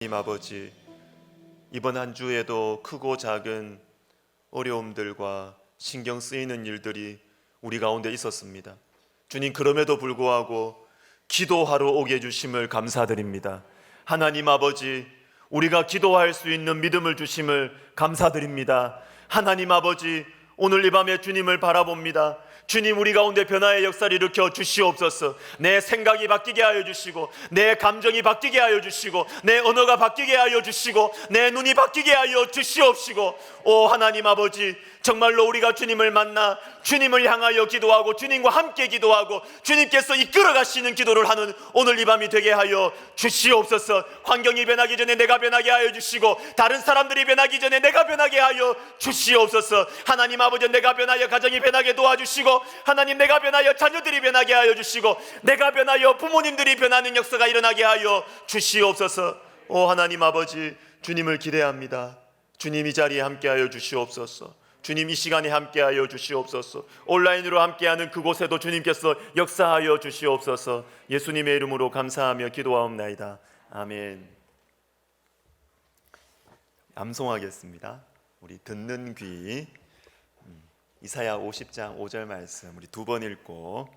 하나님 아버지, 이번 한 주에도 크고 작은 어려움들과 신경 쓰이는 일들이 우리 가운데 있었습니다. 주님, 그럼에도 불구하고 기도하러 오게 해주심을 감사드립니다. 하나님 아버지, 우리가 기도할 수 있는 믿음을 주심을 감사드립니다. 하나님 아버지, 오늘 이 밤에 주님을 바라봅니다. 주님, 우리 가운데 변화의 역사를 일으켜 주시옵소서. 내 생각이 바뀌게 하여 주시고, 내 감정이 바뀌게 하여 주시고, 내 언어가 바뀌게 하여 주시고, 내 눈이 바뀌게 하여 주시옵시고, 오 하나님 아버지, 정말로 우리가 주님을 만나 주님을 향하여 기도하고 주님과 함께 기도하고 주님께서 이끌어 가시는 기도를 하는 오늘 이 밤이 되게 하여 주시옵소서. 환경이 변하기 전에 내가 변하게 하여 주시고, 다른 사람들이 변하기 전에 내가 변하게 하여 주시옵소서. 하나님 아버지, 내가 변하여 가정이 변하게 도와주시고, 하나님, 내가 변하여 자녀들이 변하게 하여 주시고, 내가 변하여 부모님들이 변하는 역사가 일어나게 하여 주시옵소서. 오 하나님 아버지, 주님을 기대합니다. 주님, 이 자리에 함께하여 주시옵소서. 주님, 이 시간에 함께하여 주시옵소서. 온라인으로 함께하는 그곳에도 주님께서 역사하여 주시옵소서. 예수님의 이름으로 감사하며 기도하옵나이다. 아멘. 암송하겠습니다. 우리 듣는 귀, 이사야 50장 5절 말씀 우리 두 번 읽고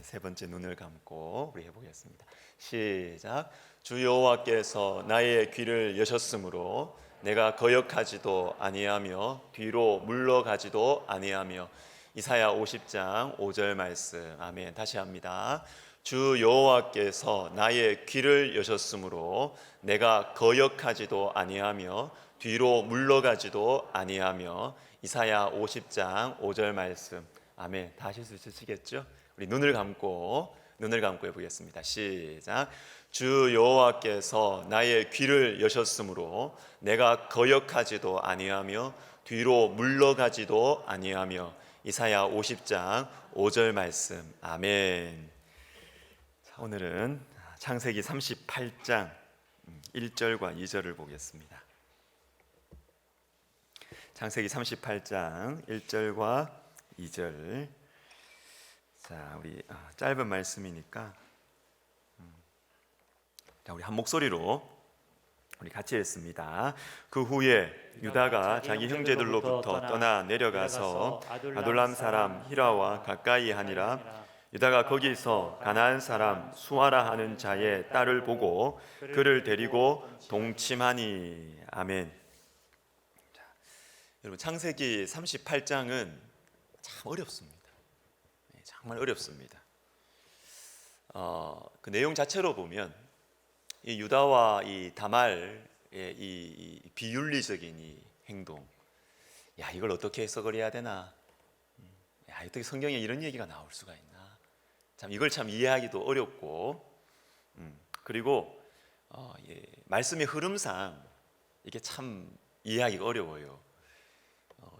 세 번째 눈을 감고 우리 해보겠습니다. 시작. 주 여호와께서 나의 귀를 여셨으므로 내가 거역하지도 아니하며 뒤로 물러가지도 아니하며. 이사야 50장 5절 말씀. 아멘. 다시 합니다. 주 여호와께서 나의 귀를 여셨으므로 내가 거역하지도 아니하며 뒤로 물러가지도 아니하며. 이사야 50장 5절 말씀. 아멘. 다 하실 수 있으시겠죠? 우리 눈을 감고 해보겠습니다. 시작. 주 여호와께서 나의 귀를 여셨으므로 내가 거역하지도 아니하며 뒤로 물러가지도 아니하며. 이사야 50장 5절 말씀. 아멘. 자, 오늘은 창세기 38장 1절과 2절을 보겠습니다. 창세기 38장 1절과 2절. 자, 우리 짧은 말씀이니까 자, 우리 한 목소리로 우리 같이 읽습니다. 그 후에 유다가 자기 형제들로부터 떠나 내려가서 아둘람 사람 히라와 가까이 하니라. 유다가 거기서 가나안 사람 수아라 하는 자의 딸을 보고 그를 데리고 동침하니. 아멘. 자, 여러분, 창세기 38장은 참 어렵습니다. 정말 어렵습니다. 그 내용 자체로 보면 이 유다와 이 다말의 이 비윤리적인 이 행동, 야, 이걸 어떻게 해석을 해야 되나? 야, 어떻게 성경에 이런 얘기가 나올 수가 있나? 참 이걸 참 이해하기도 어렵고, 그리고 말씀의 흐름상 이게 참 이해하기가 어려워요.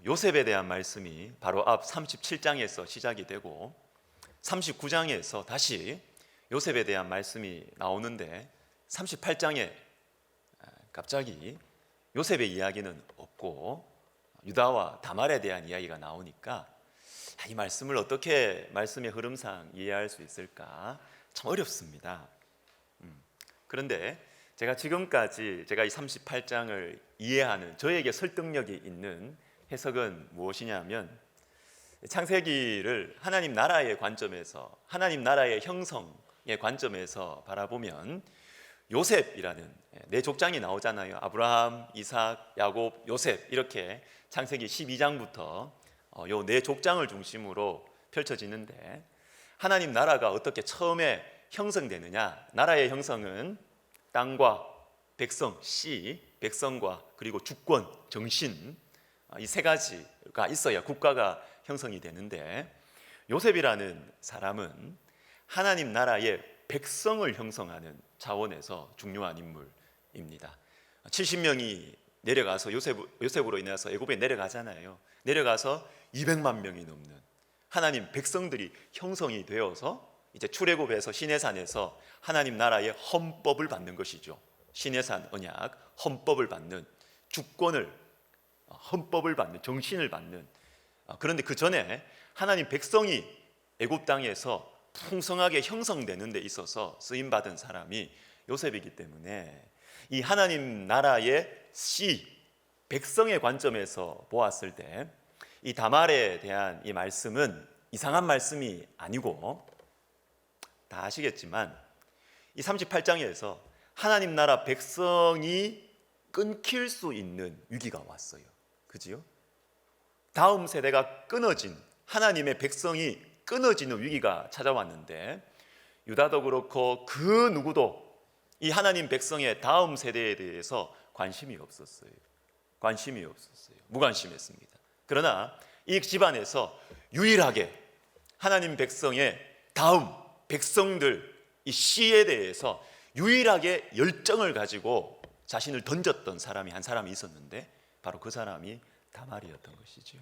요셉에 대한 말씀이 바로 앞 37장에서 시작이 되고 39장에서 다시 요셉에 대한 말씀이 나오는데 38장에 갑자기 요셉의 이야기는 없고 유다와 다말에 대한 이야기가 나오니까 이 말씀을 어떻게 말씀의 흐름상 이해할 수 있을까 참 어렵습니다. 그런데 제가 지금까지 이 38장을 이해하는 저에게 설득력이 있는 해석은 무엇이냐면, 창세기를 하나님 나라의 관점에서, 하나님 나라의 형성의 관점에서 바라보면 요셉이라는 네 족장이 나오잖아요. 아브라함, 이삭, 야곱, 요셉, 이렇게 창세기 12장부터 요 네 족장을 중심으로 펼쳐지는데, 하나님 나라가 어떻게 처음에 형성되느냐? 나라의 형성은 땅과 백성, 씨, 백성과 그리고 주권, 정신, 이 세 가지가 있어야 국가가 형성이 되는데, 요셉이라는 사람은 하나님 나라의 백성을 형성하는 차원에서 중요한 인물입니다. 70명이 내려가서 요셉으로 인해서 애굽에 내려가잖아요. 내려가서 200만 명이 넘는 하나님 백성들이 형성이 되어서 이제 출애굽에서 시내산에서 하나님 나라의 헌법을 받는 것이죠. 시내산 언약, 헌법을 받는, 주권을, 헌법을 받는, 정신을 받는. 그런데 그 전에 하나님 백성이 애굽 땅에서 풍성하게 형성되는 데 있어서 쓰임받은 사람이 요셉이기 때문에 이 하나님 나라의 백성의 관점에서 보았을 때 이 다말에 대한 이 말씀은 이상한 말씀이 아니고, 다 아시겠지만 이 38장에서 하나님 나라 백성이 끊길 수 있는 위기가 왔어요. 그지요? 다음 세대가 끊어진, 하나님의 백성이 끊어지는 위기가 찾아왔는데, 유다도 그렇고 그 누구도 이 하나님 백성의 다음 세대에 대해서 관심이 없었어요. 무관심했습니다. 그러나 이 집안에서 유일하게 하나님 백성의 다음 백성들, 이 씨에 대해서 유일하게 열정을 가지고 자신을 던졌던 사람이 한 사람이 있었는데, 바로 그 사람이 다말이었던 것이죠.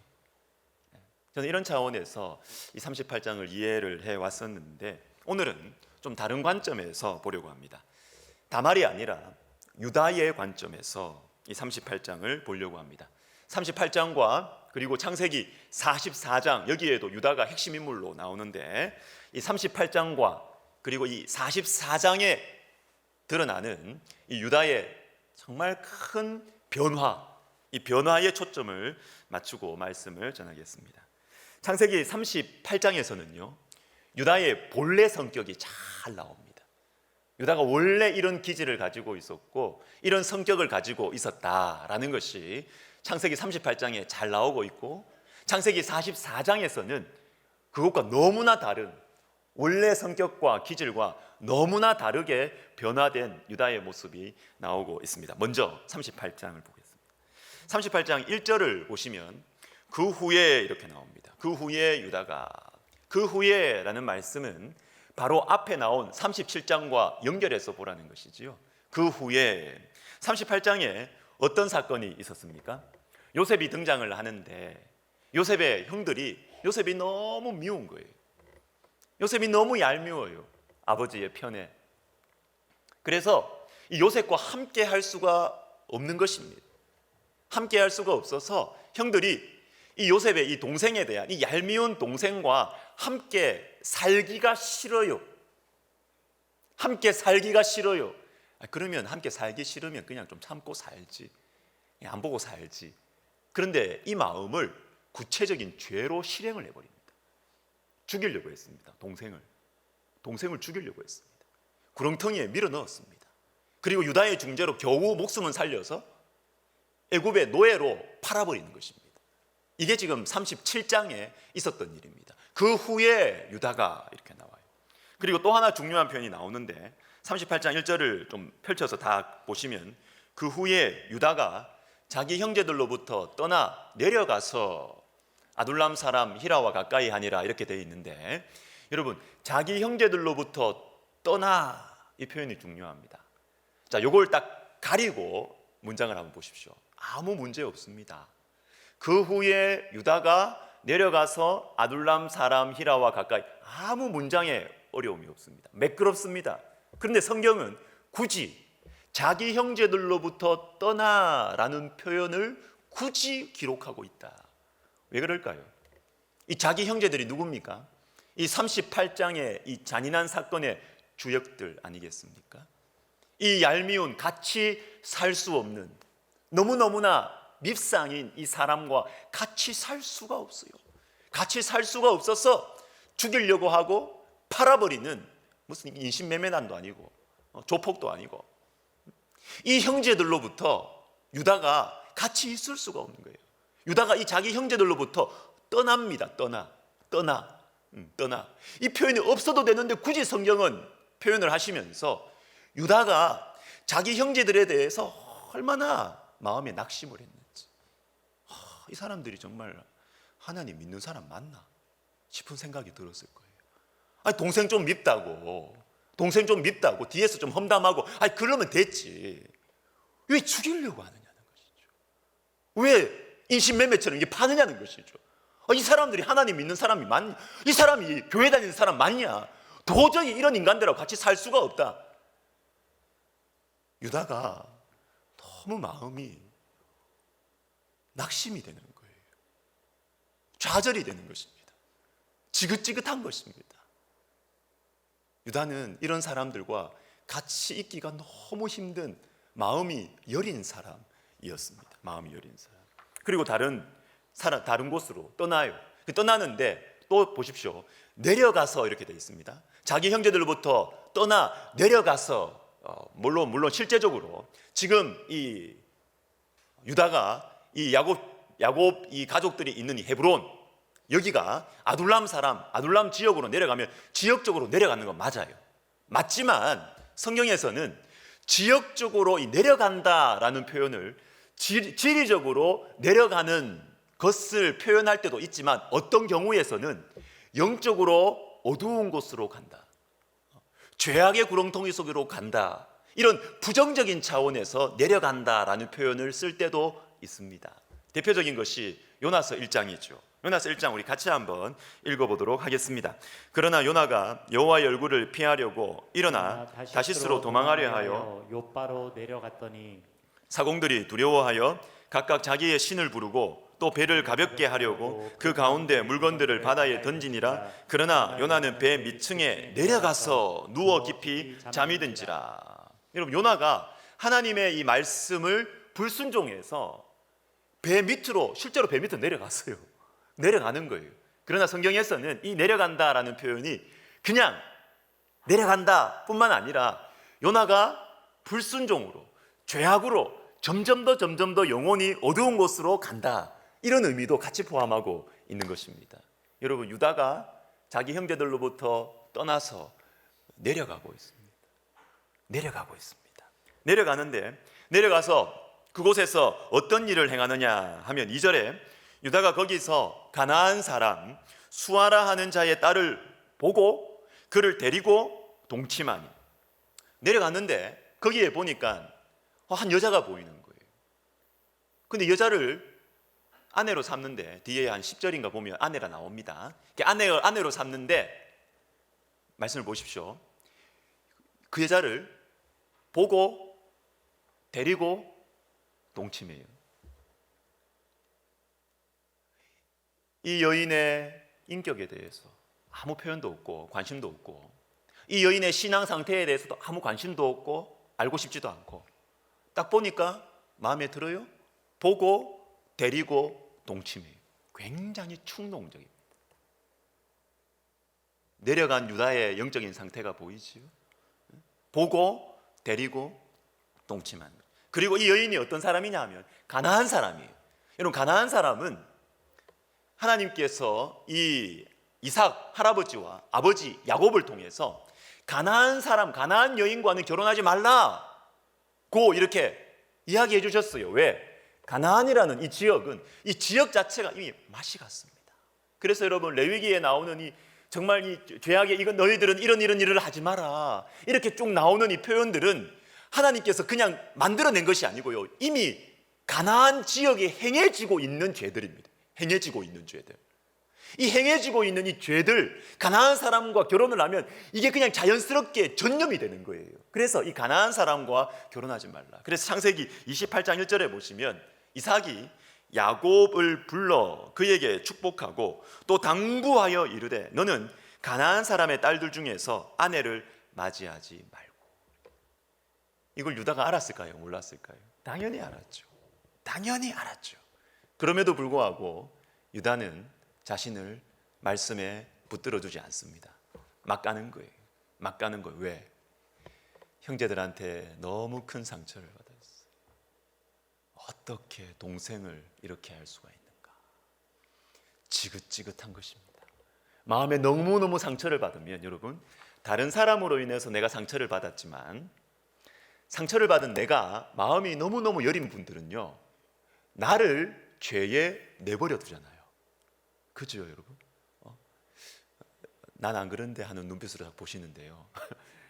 저는 이런 차원에서 이 38장을 이해를 해왔었는데, 오늘은 좀 다른 관점에서 보려고 합니다. 다말이 아니라 유다의 관점에서 이 38장을 보려고 합니다. 38장과 그리고 창세기 44장, 여기에도 유다가 핵심 인물로 나오는데, 이 38장과 그리고 이 44장에 드러나는 이 유다의 정말 큰 변화, 이 변화에 초점을 맞추고 말씀을 전하겠습니다. 창세기 38장에서는요, 유다의 본래 성격이 잘 나옵니다. 유다가 원래 이런 기질을 가지고 있었고 이런 성격을 가지고 있었다라는 것이 창세기 38장에 잘 나오고 있고, 창세기 44장에서는 그것과 너무나 다른, 원래 성격과 기질과 너무나 다르게 변화된 유다의 모습이 나오고 있습니다. 먼저 38장을 보겠습니다. 38장 1절을 보시면 그 후에 이렇게 나옵니다. 그 후에 유다가, 그 후에라는 말씀은 바로 앞에 나온 37장과 연결해서 보라는 것이지요. 그 후에 38장에 어떤 사건이 있었습니까? 요셉이 등장을 하는데, 요셉의 형들이 요셉이 너무 미운 거예요. 요셉이 너무 얄미워요, 아버지의 편에. 그래서 이 요셉과 함께 할 수가 없는 것입니다. 함께 할 수가 없어서 형들이 이 요셉의 이 동생에 대한, 이 얄미운 동생과 함께 살기가 싫어요. 함께 살기가 싫어요. 그러면 함께 살기 싫으면 그냥 좀 참고 살지, 안 보고 살지. 그런데 이 마음을 구체적인 죄로 실행을 해버립니다. 죽이려고 했습니다. 동생을 죽이려고 했습니다. 구렁텅이에 밀어 넣었습니다. 그리고 유다의 중재로 겨우 목숨은 살려서 애굽의 노예로 팔아버리는 것입니다. 이게 지금 37장에 있었던 일입니다. 그 후에 유다가 이렇게 나와요. 그리고 또 하나 중요한 표현이 나오는데, 38장 1절을 좀 펼쳐서 다 보시면 그 후에 유다가 자기 형제들로부터 떠나 내려가서 아둘람 사람 히라와 가까이 하니라, 이렇게 되어 있는데, 여러분, 자기 형제들로부터 떠나, 이 표현이 중요합니다. 자, 요걸 딱 가리고 문장을 한번 보십시오. 아무 문제 없습니다. 그 후에 유다가 내려가서 아둘람 사람 히라와 가까이, 아무 문장에 어려움이 없습니다. 매끄럽습니다. 그런데 성경은 굳이 자기 형제들로부터 떠나라는 표현을 굳이 기록하고 있다. 왜 그럴까요? 이 자기 형제들이 누굽니까? 이 38장의 이 잔인한 사건의 주역들 아니겠습니까? 이 얄미운, 같이 살 수 없는, 너무너무나 밉상인 이 사람과 같이 살 수가 없어요. 같이 살 수가 없어서 죽이려고 하고 팔아버리는, 무슨 인신매매난도 아니고 조폭도 아니고, 이 형제들로부터 유다가 같이 있을 수가 없는 거예요. 유다가 이 자기 형제들로부터 떠납니다. 떠나. 이 표현이 없어도 되는데 굳이 성경은 표현을 하시면서 유다가 자기 형제들에 대해서 얼마나 마음에 낙심을 했는지, 이 사람들이 정말 하나님 믿는 사람 맞나 싶은 생각이 들었을 거예요. 아니, 동생 좀 밉다고 뒤에서 좀 험담하고, 아니 그러면 됐지, 왜 죽이려고 하느냐는 것이죠. 왜 인신매매처럼 이게 파느냐는 것이죠. 이 사람들이 하나님 믿는 사람이 맞냐, 이 사람이 교회 다니는 사람 맞냐, 도저히 이런 인간들하고 같이 살 수가 없다. 유다가 너무 마음이 낙심이 되는 거예요. 좌절이 되는 것입니다. 지긋지긋한 것입니다. 유다는 이런 사람들과 같이 있기가 너무 힘든, 마음이 여린 사람이었습니다. 마음이 여린 사람. 그리고 다른 곳으로 떠나요. 떠나는데 또 보십시오. 내려가서 이렇게 되어 있습니다. 자기 형제들로부터 떠나 내려가서 물론 실제적으로 지금 이 유다가 이 야곱 이 가족들이 있는 이 헤브론, 여기가 아둘람 지역으로 내려가면 지역적으로 내려가는 건 맞아요. 맞지만 성경에서는 지역적으로 이 내려간다라는 표현을 지리적으로 내려가는 것을 표현할 때도 있지만 어떤 경우에서는 영적으로 어두운 곳으로 간다, 죄악의 구렁텅이 속으로 간다, 이런 부정적인 차원에서 내려간다라는 표현을 쓸 때도 있습니다. 대표적인 것이 요나서 1장이죠. 요나서 1장 우리 같이 한번 읽어보도록 하겠습니다. 그러나 요나가 여호와의 얼굴을 피하려고 일어나 다시스로 도망하려 하여 욥바로 내려갔더니 사공들이 두려워하여 각각 자기의 신을 부르고 또 배를 가볍게 하려고 그 가운데 물건들을 바다에 던지니라. 그러나 요나는 배 밑층에 내려가서 누워 깊이 잠이 든지라. 여러분, 요나가 하나님의 이 말씀을 불순종해서 배 밑으로, 실제로 배 밑으로 내려갔어요. 내려가는 거예요. 그러나 성경에서는 이 내려간다라는 표현이 그냥 내려간다 뿐만 아니라 요나가 불순종으로, 죄악으로 점점 더 영혼이 어두운 곳으로 간다, 이런 의미도 같이 포함하고 있는 것입니다. 여러분, 유다가 자기 형제들로부터 떠나서 내려가고 있습니다. 내려가는데, 내려가서 그곳에서 어떤 일을 행하느냐 하면 2절에 유다가 거기서 가나안 사람 수아라 하는 자의 딸을 보고 그를 데리고 동침하니. 내려갔는데 거기에 보니까 한 여자가 보이는 거예요. 근데 여자를 아내로 삼는데, 뒤에 한 10절인가 보면 아내가 나옵니다. 아내로 삼는데 말씀을 보십시오. 그 여자를 보고 데리고 동침해요. 이 여인의 인격에 대해서 아무 표현도 없고 관심도 없고, 이 여인의 신앙 상태에 대해서도 아무 관심도 없고 알고 싶지도 않고, 딱 보니까 마음에 들어요. 보고 데리고 동침해요. 굉장히 충동적입니다. 내려간 유다의 영적인 상태가 보이지요. 보고 데리고 동침한. 그리고 이 여인이 어떤 사람이냐 하면 가나안 사람이에요. 여러분, 가나안 사람은 하나님께서 이 이삭 할아버지와 아버지 야곱을 통해서 가나안 사람, 가나안 여인과는 결혼하지 말라고 이렇게 이야기해 주셨어요. 왜? 가나안이라는 이 지역은, 이 지역 자체가 이미 맛이 갔습니다. 그래서 여러분, 레위기에 나오는 이 정말 이 죄악의 이건 너희들은 이런 일을 하지 마라, 이렇게 쭉 나오는 이 표현들은 하나님께서 그냥 만들어낸 것이 아니고요, 이미 가나안 지역에 행해지고 있는 죄들입니다. 행해지고 있는 죄들. 이 행해지고 있는 이 죄들, 가나안 사람과 결혼을 하면 이게 그냥 자연스럽게 전염이 되는 거예요. 그래서 이 가나안 사람과 결혼하지 말라. 그래서 창세기 28장 1절에 보시면 이삭이 야곱을 불러 그에게 축복하고 또 당부하여 이르되 너는 가나안 사람의 딸들 중에서 아내를 맞이하지 말고. 이걸 유다가 알았을까요? 몰랐을까요? 당연히 알았죠. 당연히 알았죠. 그럼에도 불구하고 유다는 자신을 말씀에 붙들어주지 않습니다. 막 가는 거예요. 막 가는 거예요. 왜? 형제들한테 너무 큰 상처를 받았어요. 어떻게 동생을 이렇게 할 수가 있는가? 지긋지긋한 것입니다. 마음에 너무너무 상처를 받으면, 여러분, 다른 사람으로 인해서 내가 상처를 받았지만 상처를 받은 내가 마음이 너무너무 여린 분들은요, 나를 죄에 내버려 두잖아요. 그죠, 여러분? 난 안 그런데 하는 눈빛으로 보시는데요.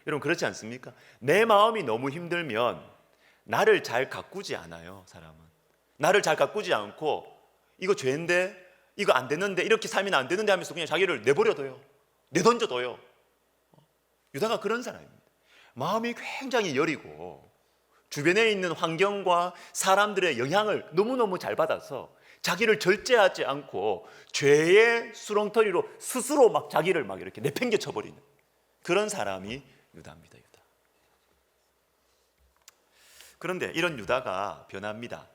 여러분, 그렇지 않습니까? 내 마음이 너무 힘들면 나를 잘 가꾸지 않아요. 사람은 나를 잘 가꾸지 않고 이거 죄인데, 이거 안 되는데, 이렇게 살면 안 되는데 하면서 그냥 자기를 내버려둬요. 내던져둬요. 유다가 그런 사람입니다. 마음이 굉장히 여리고 주변에 있는 환경과 사람들의 영향을 너무너무 잘 받아서 자기를 절제하지 않고 죄의 수렁터리로 스스로 막 자기를 막 이렇게 내팽개 쳐버리는 그런 사람이 유다입니다. 유다. 그런데 이런 유다가 변합니다.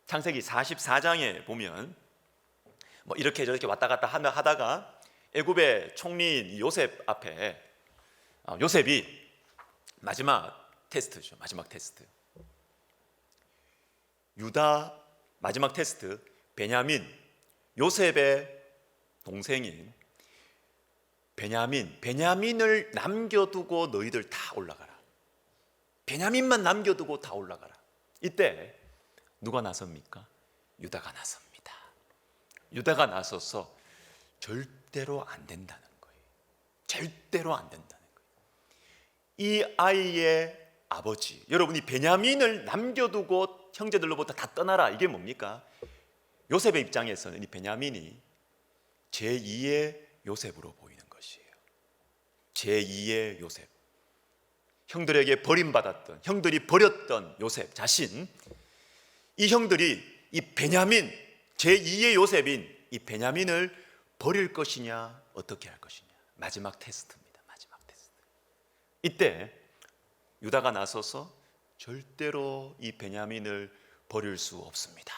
창세기 44장에 보면 뭐 이렇게 저렇게 왔다 갔다 하다가 애굽의 총리인 요셉 앞에 요셉이 마지막 테스트죠. 마지막 테스트. 유다 마지막 테스트. 베냐민, 요셉의 동생인 베냐민을 남겨두고 너희들 다 올라가라. 베냐민만 남겨두고 다 올라가라. 이때 누가 나섭니까? 유다가 나섭니다. 유다가 나서서 절대로 안 된다는 거예요. 절대로 안 된다는 거예요. 이 아이의 아버지, 여러분이 베냐민을 남겨두고 형제들로부터 다 떠나라. 이게 뭡니까? 요셉의 입장에서는 이 베냐민이 제2의 요셉으로 보이는 것이에요. 제2의 요셉. 형들에게 버림받았던, 형들이 버렸던 요셉 자신, 이 형들이 이 베냐민, 제2의 요셉인 이 베냐민을 버릴 것이냐, 어떻게 할 것이냐. 마지막 테스트입니다. 마지막 테스트. 이때 유다가 나서서 절대로 이 베냐민을 버릴 수 없습니다.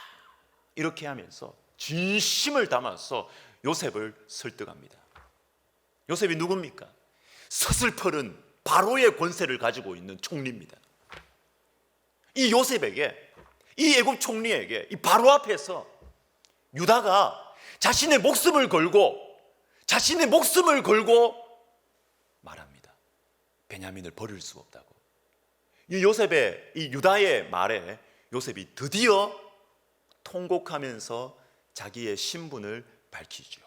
이렇게 하면서 진심을 담아서 요셉을 설득합니다. 요셉이 누굽니까? 서슬퍼른 바로의 권세를 가지고 있는 총리입니다. 이 요셉에게, 이 애굽 총리에게, 이 바로 앞에서 유다가 자신의 목숨을 걸고 말합니다. 베냐민을 버릴 수 없다고. 이 요셉의, 이 유다의 말에 요셉이 드디어 통곡하면서 자기의 신분을 밝히죠.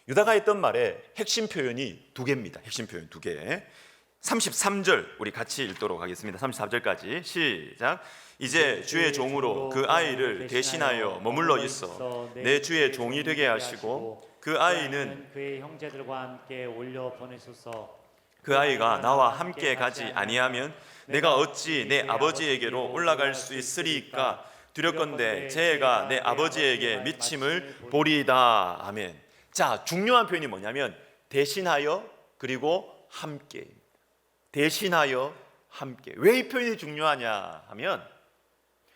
유다가 했던 말에 핵심 표현이 두 개입니다. 핵심 표현 두 개. 33절 우리 같이 읽도록 하겠습니다. 34절까지 시작. 이제 주의 종으로 그 아이를 대신하여 머물러 있어 내 주의 종이 되게 하시고 그 아이는 그의 형제들과 함께 올려 보내소서. 그 아이가 나와 함께 가지 아니하면 내가 어찌 내 아버지에게로 올라갈 수 있으리까? 두렵건대 제 애가 내 아버지에게 미침을 보리이다. 아멘. 자, 중요한 표현이 뭐냐면 대신하여 그리고 함께. 대신하여 함께. 왜 이 표현이 중요하냐 하면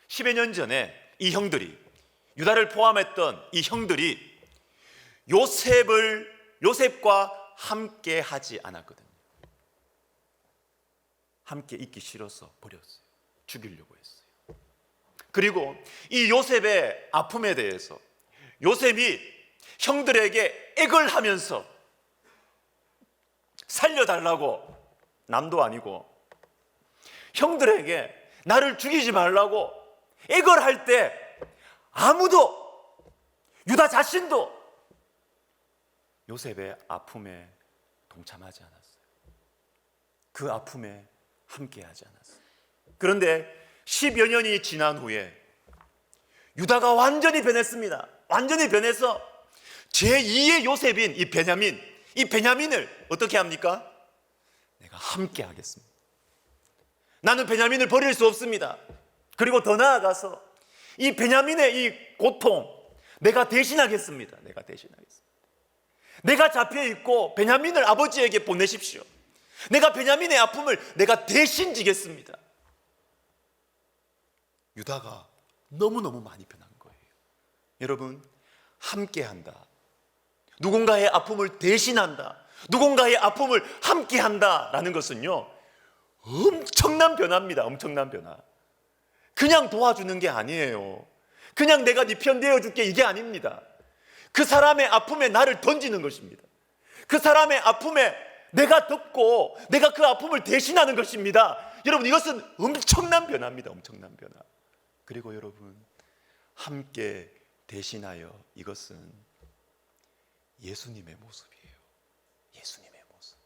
10여 년 전에 이 형들이, 유다를 포함했던 이 형들이 요셉과 함께 하지 않았거든요. 함께 있기 싫어서 버렸어요. 죽이려고 했어요. 그리고 이 요셉의 아픔에 대해서 요셉이 형들에게 액을 하면서 살려달라고, 남도 아니고 형들에게 나를 죽이지 말라고 액을 할 때 아무도, 유다 자신도 요셉의 아픔에 동참하지 않았어요. 그 아픔에 함께하지 않았어요. 그런데 10여 년이 지난 후에 유다가 완전히 변했습니다. 완전히 변해서 제2의 요셉인 이 베냐민을 어떻게 합니까? 내가 함께 하겠습니다. 나는 베냐민을 버릴 수 없습니다. 그리고 더 나아가서 이 베냐민의 이 고통 내가 대신하겠습니다. 내가 잡혀있고 베냐민을 아버지에게 보내십시오. 내가 베냐민의 아픔을 내가 대신 지겠습니다. 유다가 너무너무 많이 변한 거예요. 여러분, 함께한다, 누군가의 아픔을 대신한다, 누군가의 아픔을 함께한다라는 것은요, 엄청난 변화입니다. 엄청난 변화. 그냥 도와주는 게 아니에요. 그냥 내가 네 편 되어줄게, 이게 아닙니다. 그 사람의 아픔에 나를 던지는 것입니다. 그 사람의 아픔에 내가 덮고 내가 그 아픔을 대신하는 것입니다. 여러분, 이것은 엄청난 변화입니다. 엄청난 변화. 그리고 여러분, 함께 대신하여, 이것은 예수님의 모습이에요. 예수님의 모습.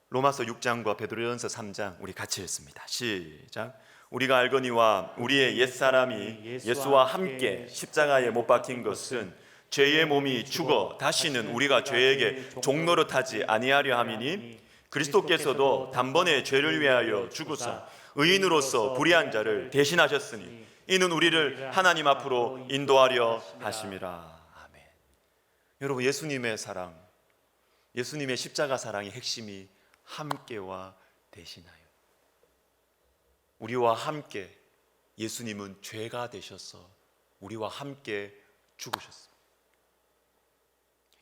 로마서 6장과 베드로전서 3장 우리 같이 읽습니다. 시작. 우리가 알거니와 우리의 옛사람이 예수와 함께 십자가에 못 박힌 것은 죄의 몸이 죽어 다시는 우리가 죄에게 종노릇하지 아니하려 함이니 그리스도께서도 단번에 죄를 위하여 죽으사 의인으로서 불의한 자를 대신하셨으니 이는 우리를 하나님 앞으로 인도하려 하심이라. 아멘. 여러분, 예수님의 사랑, 예수님의 십자가 사랑의 핵심이 함께와 대신하여. 우리와 함께 예수님은 죄가 되셔서 우리와 함께 죽으셨습니다.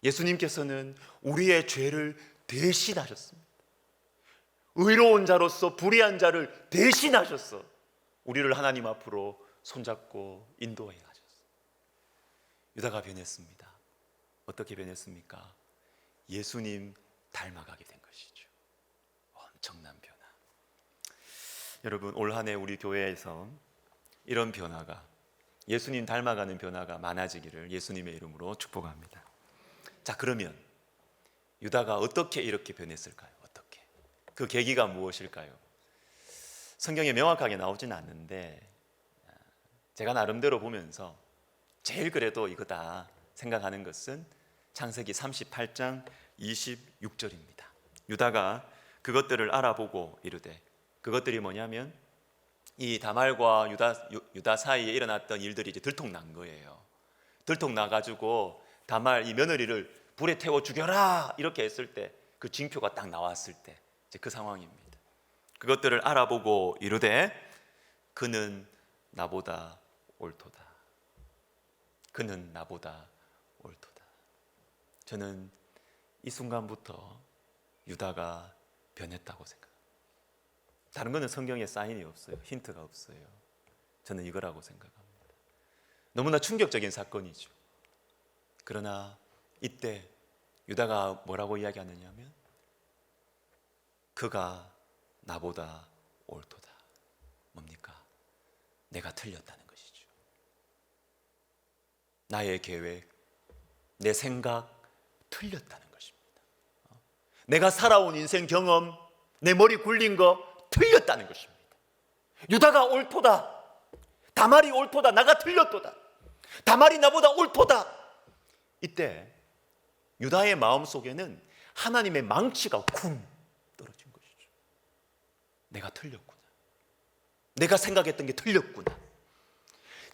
예수님께서는 우리의 죄를 대신하셨습니다. 의로운 자로서 불의한 자를 대신하셔서 우리를 하나님 앞으로 손잡고 인도해 가셨어요. 유다가 변했습니다. 어떻게 변했습니까? 예수님 닮아가게 된 것이죠. 엄청난 변화. 여러분, 올 한 해 우리 교회에서 이런 변화가, 예수님 닮아가는 변화가 많아지기를 예수님의 이름으로 축복합니다. 자, 그러면 유다가 어떻게 이렇게 변했을까요? 어떻게? 그 계기가 무엇일까요? 성경에 명확하게 나오진 않는데 제가 나름대로 보면서 제일 그래도 이거다 생각하는 것은 창세기 38장 26절입니다. 유다가 그것들을 알아보고 이르되, 그것들이 뭐냐면 이 다말과 유다 사이에 일어났던 일들이 이제 들통난 거예요. 들통나가지고 다말 이 며느리를 불에 태워 죽여라 이렇게 했을 때, 그 징표가 딱 나왔을 때 이제 그 상황입니다. 그것들을 알아보고 이르되 그는 나보다 옳도다. 그는 나보다 옳도다. 저는 이 순간부터 유다가 변했다고 생각합니다. 다른 거는 성경에 사인이 없어요. 힌트가 없어요. 저는 이거라고 생각합니다. 너무나 충격적인 사건이죠. 그러나 이때 유다가 뭐라고 이야기하느냐면 그가 나보다 옳도다. 뭡니까? 내가 틀렸다는 것이죠. 나의 계획, 내 생각 틀렸다는 것입니다. 내가 살아온 인생 경험, 내 머리 굴린 거 틀렸다는 것입니다. 유다가 옳도다. 다말이 옳도다. 나가 틀렸도다. 다말이 나보다 옳도다. 이때 유다의 마음속에는 하나님의 망치가 쿵 떨어진 것이죠. 내가 틀렸구나. 내가 생각했던 게 틀렸구나.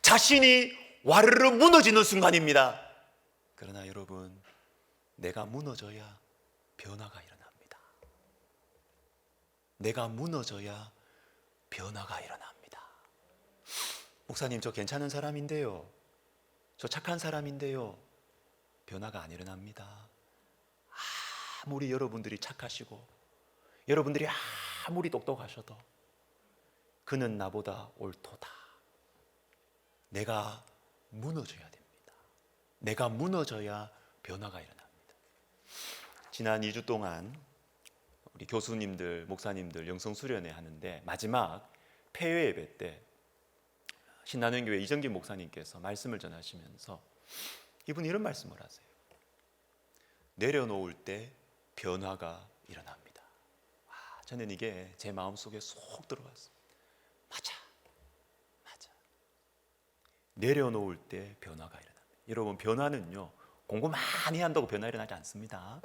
자신이 와르르 무너지는 순간입니다. 그러나 여러분, 내가 무너져야 변화가 일어납니다. 내가 무너져야 변화가 일어납니다. 목사님, 저 괜찮은 사람인데요. 저 착한 사람인데요. 변화가 안 일어납니다. 아무리 여러분들이 착하시고 여러분들이 아무리 똑똑하셔도 그는 나보다 옳도다. 내가 무너져야 됩니다. 내가 무너져야 변화가 일어납니다. 지난 2주 동안 우리 교수님들, 목사님들 영성 수련회 하는데 마지막 폐회 예배 때 신나는교회 이정긴 목사님께서 말씀을 전하시면서 이분이 이런 말씀을 하세요. 내려놓을 때 변화가 일어납니다. 저는 이게 제 마음속에 쏙 들어왔어요. 맞아. 내려놓을 때 변화가 일어납니다. 여러분, 변화는요, 공부 많이 한다고 변화 일어나지 않습니다.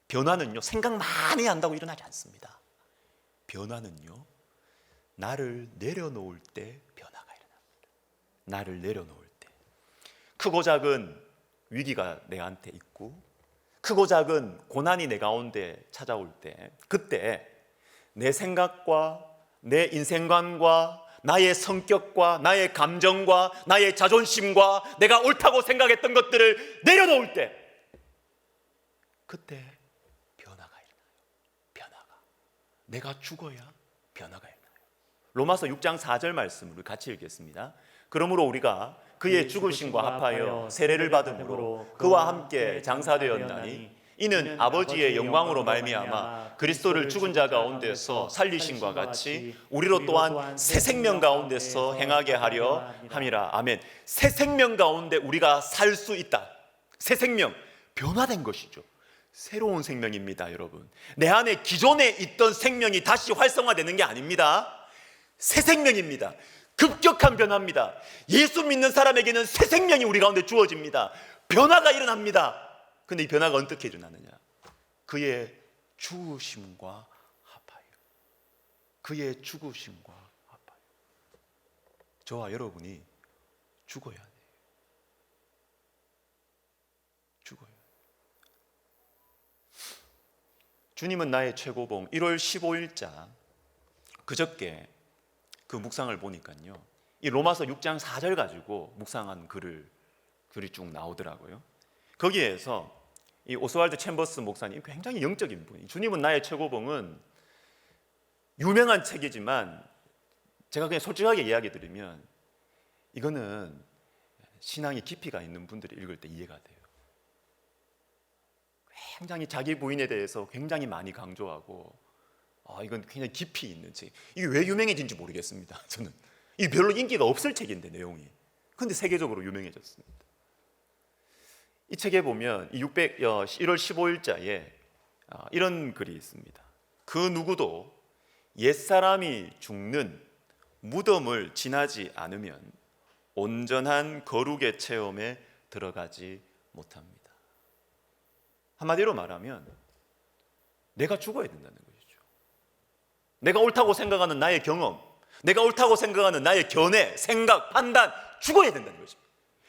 변화는요, 생각 많이 한다고 일어나지 않습니다. 변화는요, 나를 내려놓을 때 변화가 일어납니다. 나를 내려놓을 때. 크고 작은 위기가 내한테 있고 크고 작은 고난이 내 가운데 찾아올 때, 그때 내 생각과 내 인생관과 나의 성격과 나의 감정과 나의 자존심과 내가 옳다고 생각했던 것들을 내려놓을 때, 그때 변화가 일어나요. 변화가. 내가 죽어야 변화가 일어나요. 로마서 6장 4절 말씀을 같이 읽겠습니다. 그러므로 우리가 그의 죽으심과 합하여 세례를 받음으로 그와 함께 장사되었나니 이는 아버지의 영광으로 말미암아 그리스도를 죽은 자 가운데서 살리심과 같이 우리로 또한 새 생명 가운데서 행하게 하려 함이라. 아멘. 새 생명 가운데 우리가 살 수 있다. 새 생명, 변화된 것이죠. 새로운 생명입니다, 여러분. 내 안에 기존에 있던 생명이 다시 활성화되는 게 아닙니다. 새 생명입니다. 급격한 변화입니다. 예수 믿는 사람에게는 새 생명이 우리 가운데 주어집니다. 변화가 일어납니다. 근데 이 변화가 어떻게 일어나느냐? 그의 죽으심과 합하여. 그의 죽으심과 합하여. 저와 여러분이 죽어야 돼요. 죽어요. 주님은 나의 최고봉. 1월 15일자 그저께 그 묵상을 보니까요, 이 로마서 6장 4절 가지고 묵상한 글이 쭉 나오더라고요. 거기에서 이 오스왈드 챔버스 목사님, 굉장히 영적인 분이, 주님은 나의 최고봉은 유명한 책이지만 제가 그냥 솔직하게 이야기 드리면 이거는 신앙의 깊이가 있는 분들이 읽을 때 이해가 돼요. 굉장히 자기 부인에 대해서 굉장히 많이 강조하고, 이건 굉장히 깊이 있는 책. 이게 왜 유명해진지 모르겠습니다. 저는 이 별로 인기가 없을 책인데 내용이, 근데 세계적으로 유명해졌습니다. 이 책에 보면 1월 15일자에 이런 글이 있습니다. 그 누구도 옛사람이 죽는 무덤을 지나지 않으면 온전한 거룩의 체험에 들어가지 못합니다. 한마디로 말하면 내가 죽어야 된다는 것이죠. 내가 옳다고 생각하는 나의 경험, 내가 옳다고 생각하는 나의 견해, 생각, 판단, 죽어야 된다는 것입니다.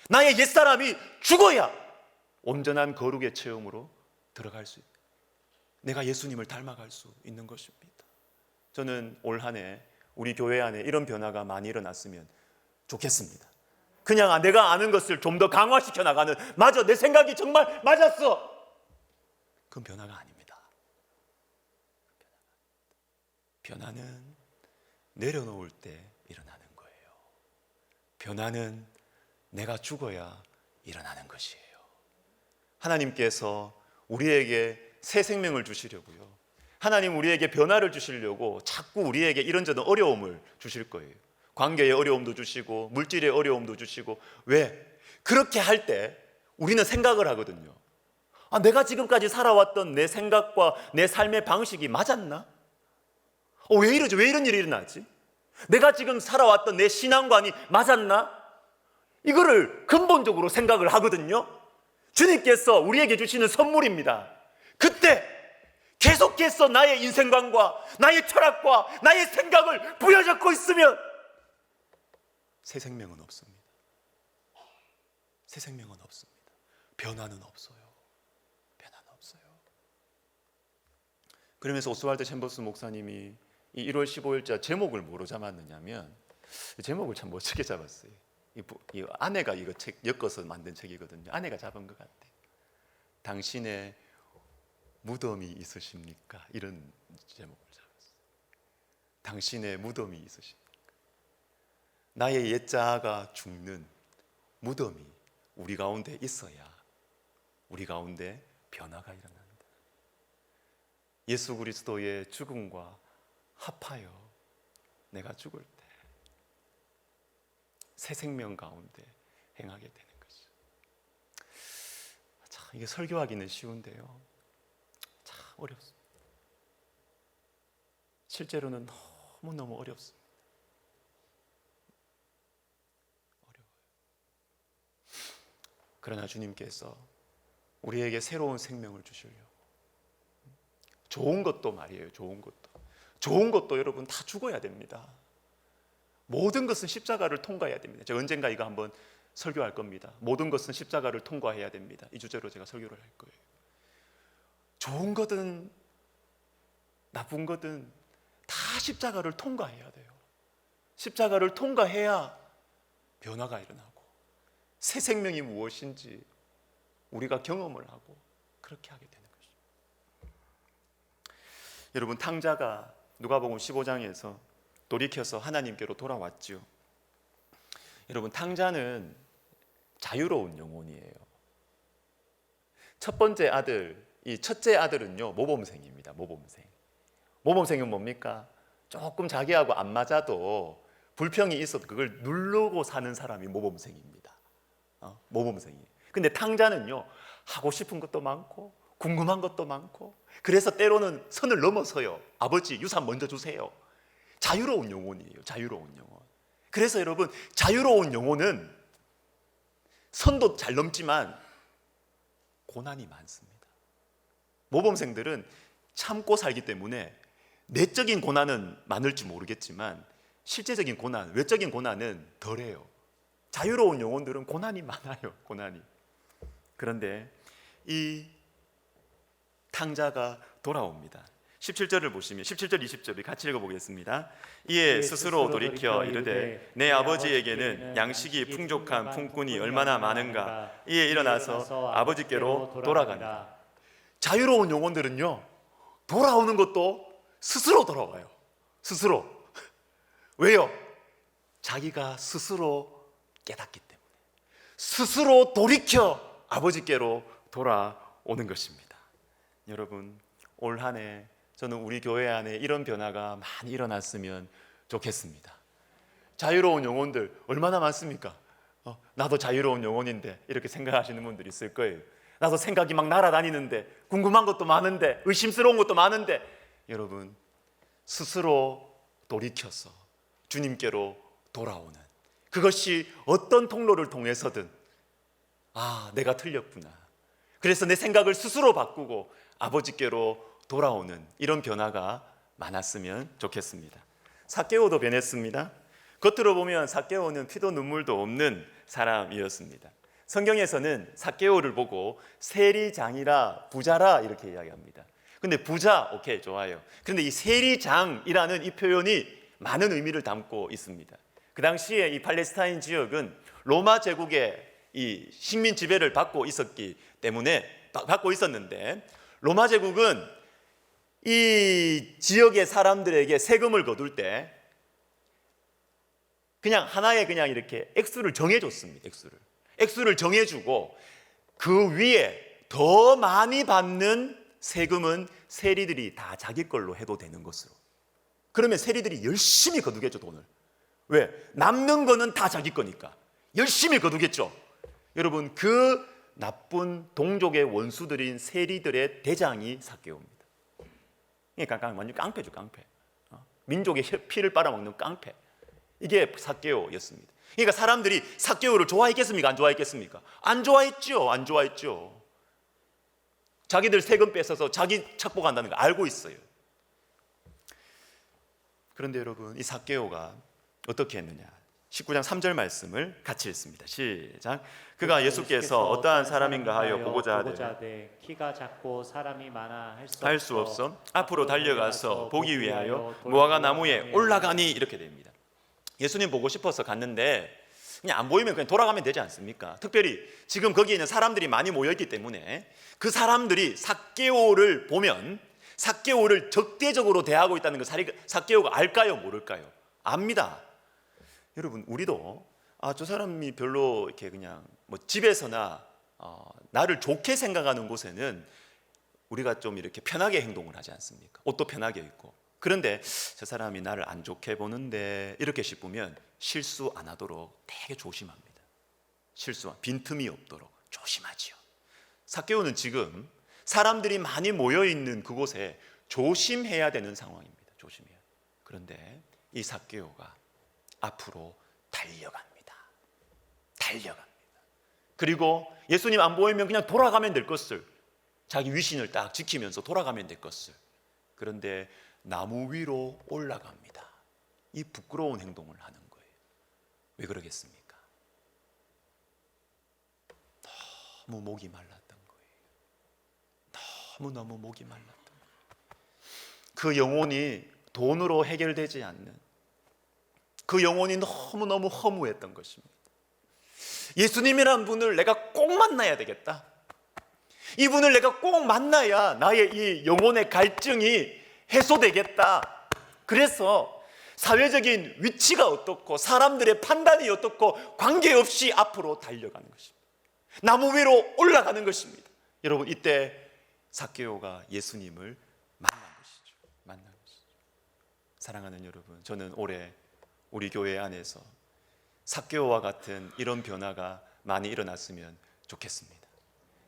나의 옛사람이 죽어야 온전한 거룩의 체험으로 들어갈 수 있다. 내가 예수님을 닮아갈 수 있는 것입니다. 저는 올 한 해 우리 교회 안에 이런 변화가 많이 일어났으면 좋겠습니다. 그냥 내가 아는 것을 좀 더 강화시켜 나가는, 맞아, 내 생각이 정말 맞았어, 그건 변화가 아닙니다. 변화는 내려놓을 때 일어나는 거예요. 변화는 내가 죽어야 일어나는 것이에요. 하나님께서 우리에게 새 생명을 주시려고요, 하나님 우리에게 변화를 주시려고 자꾸 우리에게 이런저런 어려움을 주실 거예요. 관계의 어려움도 주시고 물질의 어려움도 주시고. 왜? 그렇게 할 때 우리는 생각을 하거든요. 내가 지금까지 살아왔던 내 생각과 내 삶의 방식이 맞았나? 왜 이러지? 왜 이런 일이 일어나지? 내가 지금 살아왔던 내 신앙관이 맞았나? 이거를 근본적으로 생각을 하거든요. 주님께서 우리에게 주시는 선물입니다. 그때 계속해서 나의 인생관과 나의 철학과 나의 생각을 부여잡고 있으면 새 생명은 없습니다. 새 생명은 없습니다. 변화는 없어요. 변화는 없어요. 그러면서 오스왈드 챔버스 목사님이 이 1월 15일자 제목을 뭐로 잡았느냐면, 제목을 참 멋지게 잡았어요. 이 아내가 이거 책 엮어서 만든 책이거든요. 아내가 잡은 것 같아요. 당신의 무덤이 있으십니까? 이런 제목을 잡았어요. 당신의 무덤이 있으십니까? 나의 옛자아가 죽는 무덤이 우리 가운데 있어야 우리 가운데 변화가 일어난다. 예수 그리스도의 죽음과 합하여 내가 죽을 때 새 생명 가운데 행하게 되는 것이죠. 참 이게 설교하기는 쉬운데요, 참 어렵습니다. 실제로는 너무너무 어렵습니다. 어려워요. 그러나 주님께서 우리에게 새로운 생명을 주시려고, 좋은 것도 말이에요. 좋은 것도 여러분 다 죽어야 됩니다. 모든 것은 십자가를 통과해야 됩니다. 제가 언젠가 이거 한번 설교할 겁니다. 모든 것은 십자가를 통과해야 됩니다. 이 주제로 제가 설교를 할 거예요. 좋은 거든 나쁜 거든 다 십자가를 통과해야 돼요. 십자가를 통과해야 변화가 일어나고 새 생명이 무엇인지 우리가 경험을 하고 그렇게 하게 되는 것입니다. 여러분, 탕자가 누가복음 15장에서 돌이켜서 하나님께로 돌아왔죠. 여러분, 탕자는 자유로운 영혼이에요. 첫 번째 아들, 이 첫째 아들은요, 모범생입니다. 모범생은 뭡니까? 조금 자기하고 안 맞아도 불평이 있어도 그걸 누르고 사는 사람이 모범생입니다. 모범생이에요. 근데 탕자는요, 하고 싶은 것도 많고 궁금한 것도 많고, 그래서 때로는 선을 넘어서요. 아버지 유산 먼저 주세요. 자유로운 영혼이에요. 자유로운 영혼. 그래서 여러분, 자유로운 영혼은 선도 잘 넘지만 고난이 많습니다. 모범생들은 참고 살기 때문에 내적인 고난은 많을지 모르겠지만 실제적인 고난, 외적인 고난은 덜해요. 자유로운 영혼들은 고난이 많아요. 고난이. 그런데 이 탕자가 돌아옵니다. 17절을 보시면 17절 20절을 같이 읽어보겠습니다. 이에 스스로 돌이켜 이르되 내 아버지에게는 양식이 풍족한 품꾼이 얼마나 많은가. 이에 일어나서 아버지께로 돌아간다. 자유로운 영혼들은요, 돌아오는 것도 스스로 돌아와요. 스스로. 왜요? 자기가 스스로 깨닫기 때문에 스스로 돌이켜 아버지께로 돌아오는 것입니다. 여러분, 올 한 해 저는 우리 교회 안에 이런 변화가 많이 일어났으면 좋겠습니다. 자유로운 영혼들 얼마나 많습니까? 나도 자유로운 영혼인데 이렇게 생각하시는 분들이 있을 거예요. 나도 생각이 막 날아다니는데, 궁금한 것도 많은데, 의심스러운 것도 많은데, 여러분, 스스로 돌이켜서 주님께로 돌아오는, 그것이 어떤 통로를 통해서든 내가 틀렸구나, 그래서 내 생각을 스스로 바꾸고 아버지께로 돌아오는 이런 변화가 많았으면 좋겠습니다. 삭개오도 변했습니다. 겉으로 보면 삭개오는 피도 눈물도 없는 사람이었습니다. 성경에서는 삭개오를 보고 세리장이라 부자라 이렇게 이야기합니다. 근데 부자, 오케이, 좋아요. 그런데 이 세리장이라는 이 표현이 많은 의미를 담고 있습니다. 그 당시에 이 팔레스타인 지역은 로마 제국의 이 식민 지배를 받고 있었는데, 로마 제국은 이 지역의 사람들에게 세금을 거둘 때 그냥 하나의 그냥 이렇게 액수를 정해줬습니다. 액수를 정해주고 그 위에 더 많이 받는 세금은 세리들이 다 자기 걸로 해도 되는 것으로. 그러면 세리들이 열심히 거두겠죠, 돈을. 왜? 남는 거는 다 자기 거니까 열심히 거두겠죠. 여러분, 그 나쁜 동족의 원수들인 세리들의 대장이 삭개오입니다. 그러니까 완전 깡패죠, 깡패. 민족의 피를 빨아먹는 깡패. 이게 삭개오였습니다. 그러니까 사람들이 삭개오를 좋아했겠습니까? 안 좋아했겠습니까? 안 좋아했죠. 자기들 세금 뺏어서 자기 착복한다는 거 알고 있어요. 그런데 여러분, 이 삭개오가 어떻게 했느냐? 19장 3절 말씀을 같이 읽습니다. 시작. 그가 예수께서 어떠한 사람인가 하여 보고자 하되 키가 작고 사람이 많아 할 수 없어 앞으로 달려가서 보기 위하여 무화과 나무에 올라가니, 이렇게 됩니다. 예수님 보고 싶어서 갔는데 그냥 안 보이면 그냥 돌아가면 되지 않습니까? 특별히 지금 거기에 있는 사람들이 많이 모여있기 때문에 그 사람들이 삭개오를 보면 삭개오를 적대적으로 대하고 있다는 걸 삭개오가 알까요? 모를까요? 압니다. 여러분, 우리도 저 사람이 별로 이렇게 그냥 뭐 집에서나 나를 좋게 생각하는 곳에는 우리가 좀 이렇게 편하게 행동을 하지 않습니까? 옷도 편하게 입고. 그런데 저 사람이 나를 안 좋게 보는데 이렇게 싶으면 실수 안 하도록 되게 조심합니다. 빈틈이 없도록 조심하지요. 삭개오는 지금 사람들이 많이 모여 있는 그곳에 조심해야 되는 상황입니다. 조심해야. 그런데 이 삭개오가 앞으로 달려갑니다. 그리고 예수님 안 보이면 그냥 돌아가면 될 것을, 자기 위신을 딱 지키면서 돌아가면 될 것을. 그런데 나무 위로 올라갑니다. 이 부끄러운 행동을 하는 거예요. 왜 그러겠습니까? 너무 목이 말랐던 거예요. 너무 목이 말랐던 거예요. 그 영혼이 돈으로 해결되지 않는, 그 영혼이 너무너무 허무했던 것입니다. 예수님이란 분을 내가 꼭 만나야 되겠다. 이분을 내가 꼭 만나야 나의 이 영혼의 갈증이 해소되겠다. 그래서 사회적인 위치가 어떻고 사람들의 판단이 어떻고 관계없이 앞으로 달려가는 것입니다. 나무 위로 올라가는 것입니다. 여러분, 이때 삭개오가 예수님을 만난 것이죠. 사랑하는 여러분, 저는 올해 우리 교회 안에서 삭개오와 같은 이런 변화가 많이 일어났으면 좋겠습니다.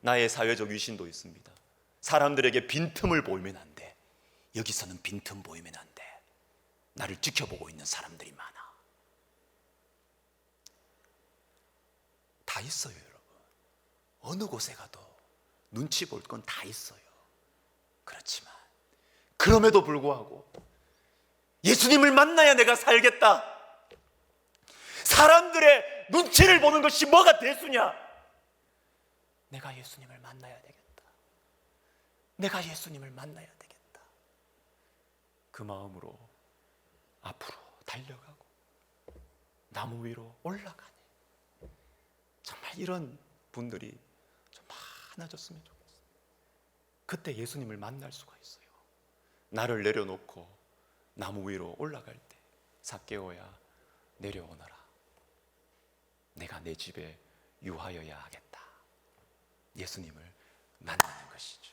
나의 사회적 위신도 있습니다. 사람들에게 빈틈을 보이면 안 돼. 여기서는 빈틈 보이면 안 돼. 나를 지켜보고 있는 사람들이 많아. 다 있어요, 여러분. 어느 곳에 가도 눈치 볼 건 다 있어요. 그렇지만 그럼에도 불구하고 예수님을 만나야 내가 살겠다. 사람들의 눈치를 보는 것이 뭐가 대수냐? 내가 예수님을 만나야 되겠다. 그 마음으로 앞으로 달려가고 나무 위로 올라가네. 정말 이런 분들이 좀 많아졌으면 좋겠어요. 그때 예수님을 만날 수가 있어요. 나를 내려놓고 나무 위로 올라갈 때 삭개오야 내려오너라. 내가 내 집에 유하여야 하겠다. 예수님을 만나는 것이죠.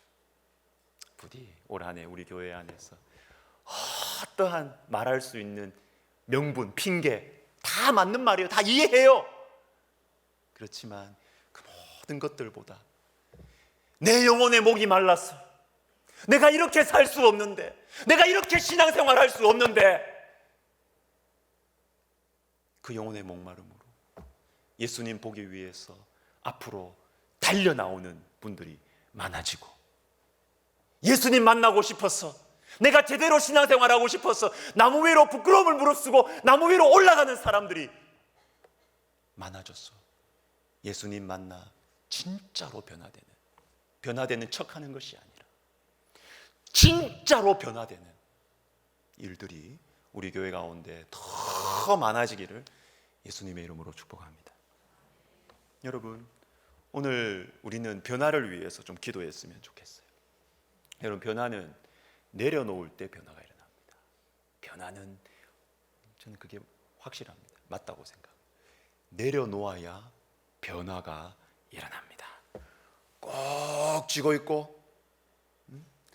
부디 올 한 해 우리 교회 안에서 어떠한 말할 수 있는 명분, 핑계 다 맞는 말이에요. 다 이해해요. 그렇지만 그 모든 것들보다 내 영혼의 목이 말랐어. 내가 이렇게 살 수 없는데, 내가 이렇게 신앙생활 할 수 없는데, 그 영혼의 목마름으로 예수님 보기 위해서 앞으로 달려 나오는 분들이 많아지고, 예수님 만나고 싶어서, 내가 제대로 신앙생활하고 싶어서 나무 위로 부끄러움을 무릅쓰고 나무 위로 올라가는 사람들이 많아졌어. 예수님 만나 진짜로 변화되는 척하는 것이 아니라 진짜로 변화되는 일들이 우리 교회 가운데 더 많아지기를 예수님의 이름으로 축복합니다. 여러분, 오늘 우리는 변화를 위해서 좀 기도했으면 좋겠어요. 여러분, 변화는 내려놓을 때 변화가 일어납니다. 변화는 저는 그게 확실합니다. 맞다고 생각합니다. 내려놓아야 변화가 일어납니다. 꼭 쥐고 있고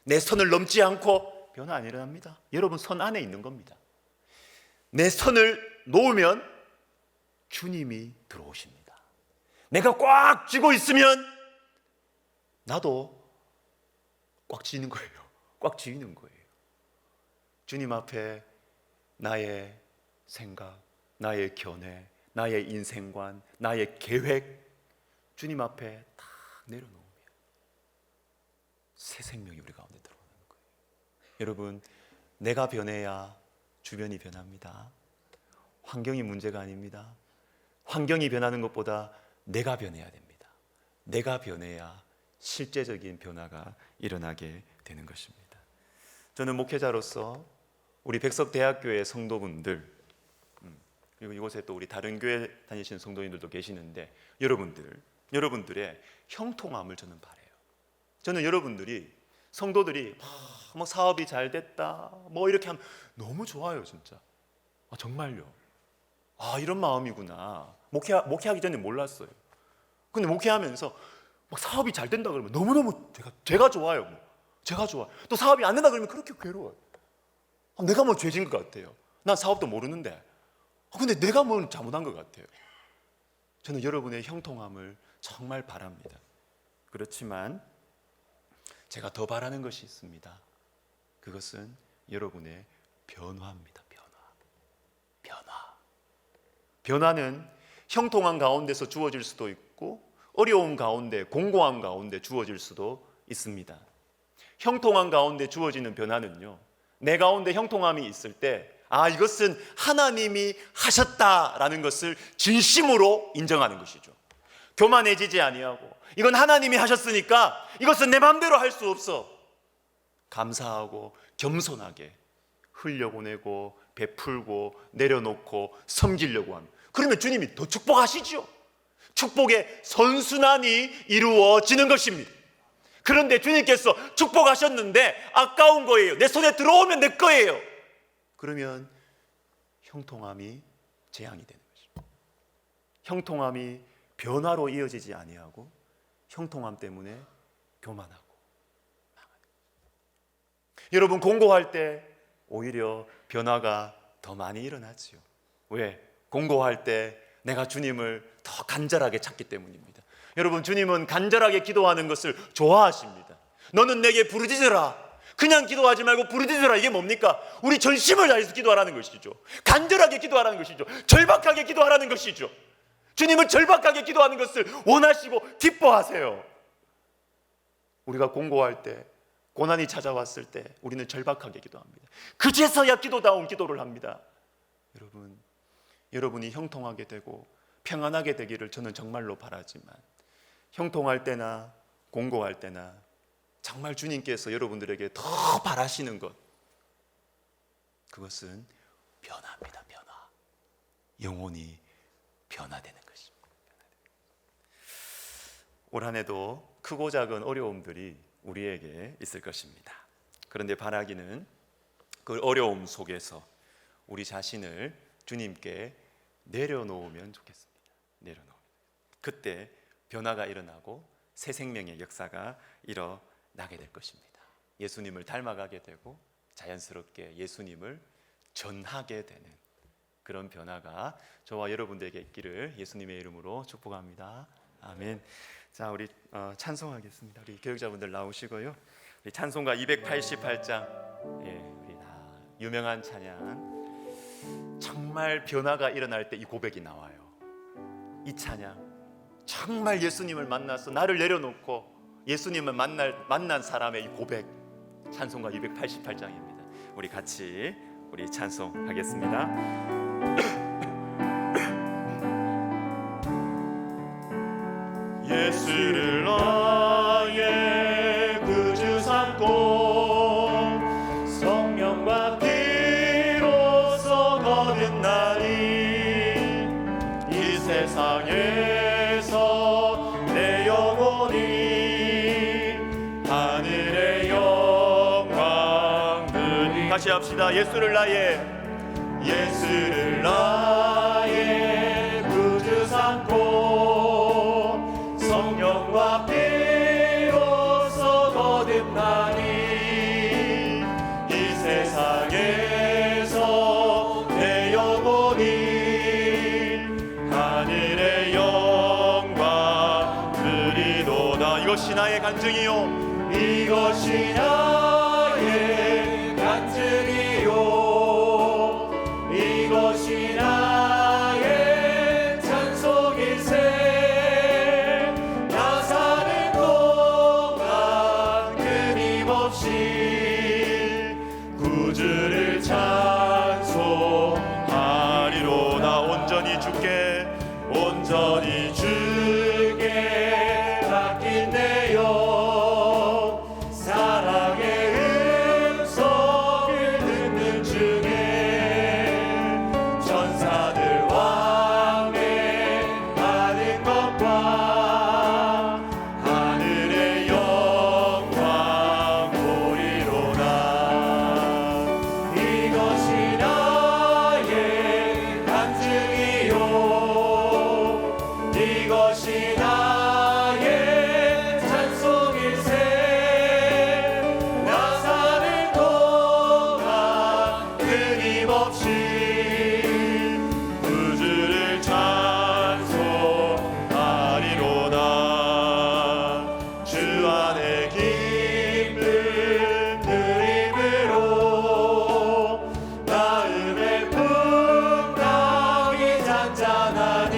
내 선을 넘지 않고 변화 안 일어납니다. 여러분, 선 안에 있는 겁니다. 내 선을 놓으면 주님이 들어오십니다. 내가 꽉 쥐고 있으면 나도 꽉 쥐는 거예요. 꽉 쥐는 거예요. 주님 앞에 나의 생각, 나의 견해, 나의 인생관, 나의 계획 주님 앞에 딱 내려놓으면 새 생명이 우리 가운데 들어오는 거예요. 여러분, 내가 변해야 주변이 변합니다. 환경이 문제가 아닙니다. 환경이 변하는 것보다 내가 변해야 됩니다. 내가 변해야 실제적인 변화가 일어나게 되는 것입니다. 저는 목회자로서 우리 백석대학교의 성도분들, 그리고 이곳에 또 우리 다른 교회 다니시는 성도님들도 계시는데 여러분들의 형통함을 저는 바라요. 저는 여러분들이, 성도들이 막 사업이 잘 됐다 뭐 이렇게 하면 너무 좋아요. 진짜 정말요. 이런 마음이구나. 목회하기 전에 몰랐어요. 근데 목회하면서 막 사업이 잘 된다 그러면 너무너무 제가 좋아요. 제가 좋아. 또 사업이 안 된다 그러면 그렇게 괴로워요. 내가 뭐 죄진 것 같아요. 난 사업도 모르는데. 근데 내가 뭘 잘못한 것 같아요. 저는 여러분의 형통함을 정말 바랍니다. 그렇지만 제가 더 바라는 것이 있습니다. 그것은 여러분의 변화입니다. 변화는 형통한 가운데서 주어질 수도 있고 어려움 가운데, 공고함 가운데 주어질 수도 있습니다. 형통한 가운데 주어지는 변화는요, 내 가운데 형통함이 있을 때 이것은 하나님이 하셨다라는 것을 진심으로 인정하는 것이죠. 교만해지지 아니하고 이건 하나님이 하셨으니까 이것은 내 마음대로 할 수 없어. 감사하고 겸손하게 흘려보내고 베풀고 내려놓고 섬기려고 합니다. 그러면 주님이 더 축복하시죠. 축복의 선순환이 이루어지는 것입니다. 그런데 주님께서 축복하셨는데 아까운 거예요. 내 손에 들어오면 내 거예요. 그러면 형통함이 재앙이 되는 것입니다. 형통함이 변화로 이어지지 아니하고 형통함 때문에 교만하고 망하는 거예요. 여러분, 공고할 때 오히려 변화가 더 많이 일어나지요. 왜? 공고할 때 내가 주님을 더 간절하게 찾기 때문입니다. 여러분, 주님은 간절하게 기도하는 것을 좋아하십니다. 너는 내게 부르짖으라. 그냥 기도하지 말고 부르짖으라. 이게 뭡니까? 우리 전심을 다해서 기도하라는 것이죠. 간절하게 기도하라는 것이죠. 절박하게 기도하라는 것이죠. 주님은 절박하게 기도하는 것을 원하시고 기뻐하세요. 우리가 공고할 때, 고난이 찾아왔을 때 우리는 절박하게 기도합니다. 그제서야 기도다운 기도를 합니다. 여러분이 형통하게 되고 평안하게 되기를 저는 정말로 바라지만, 형통할 때나 공고할 때나 정말 주님께서 여러분들에게 더 바라시는 것, 그것은 변화입니다. 변화. 영혼이 변화되는 것입니다. 올 한 해도 크고 작은 어려움들이 우리에게 있을 것입니다. 그런데 바라기는 그 어려움 속에서 우리 자신을 주님께 내려놓으면 좋겠습니다. 내려놓으면. 그때 변화가 일어나고 새 생명의 역사가 일어나게 될 것입니다. 예수님을 닮아가게 되고 자연스럽게 예수님을 전하게 되는 그런 변화가 저와 여러분들에게 있기를 예수님의 이름으로 축복합니다. 아멘. 자, 우리 찬송하겠습니다. 우리 교육자분들 나오시고요. 우리 찬송가 288장, 우리 다 유명한 찬양. 정말 변화가 일어날 때 이 고백이 나와요. 이 찬양. 정말 예수님을 만나서 나를 내려놓고 예수님을 만난 사람의 이 고백. 찬송가 288장입니다. 우리 같이 우리 찬송하겠습니다. 예수를 나의 구주 삼고 성령과 피로써 거듭 나니 이 세상에서 내 영혼이 하늘의 영광 누리. 다시 합시다. 예수를 나의 구주 삼고 성령과 피로써 거듭나니 이 세상에서 내 영혼이 하늘의 영광 누리도다. 이것이 나의 간증이요, 이것이 나의 간증이요, 이것이 나의 찬송일세. 나 사는 동안 끊임없이 구주를 찬송하리로다. 온전히 주께 맡긴 내 영, 사랑의 음성을 듣는 중에 천사들 왕래하는 것과 하늘의 영광 보리로다. 이것이 나의 간증이요, 이것이 나의 찬송일세. 나 사는 동안 끊임없이 구주를 찬송하리로다. 주 안에 기쁨 누림으로 마음의 풍랑이 잔잔하니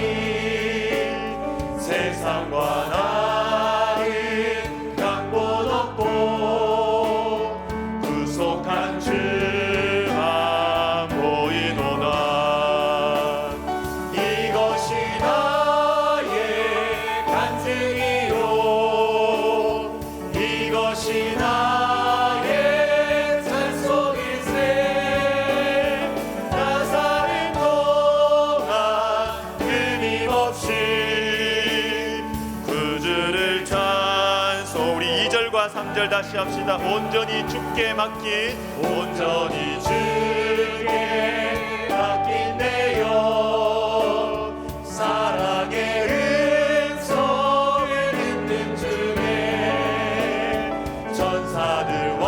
세상과 나의 강보 높고 구속한 주만 보이도다. 이것이 나의 간증이요, 이것이 나의 찬송일세. 나 사는 동안 끊임없이 구주를 찬송. 우리 2절과 3절 다시 합시다. 온전히 주께 맡긴, 온전히 주께 맡긴 내 영, 사랑의 음성을 듣는 중에 천사들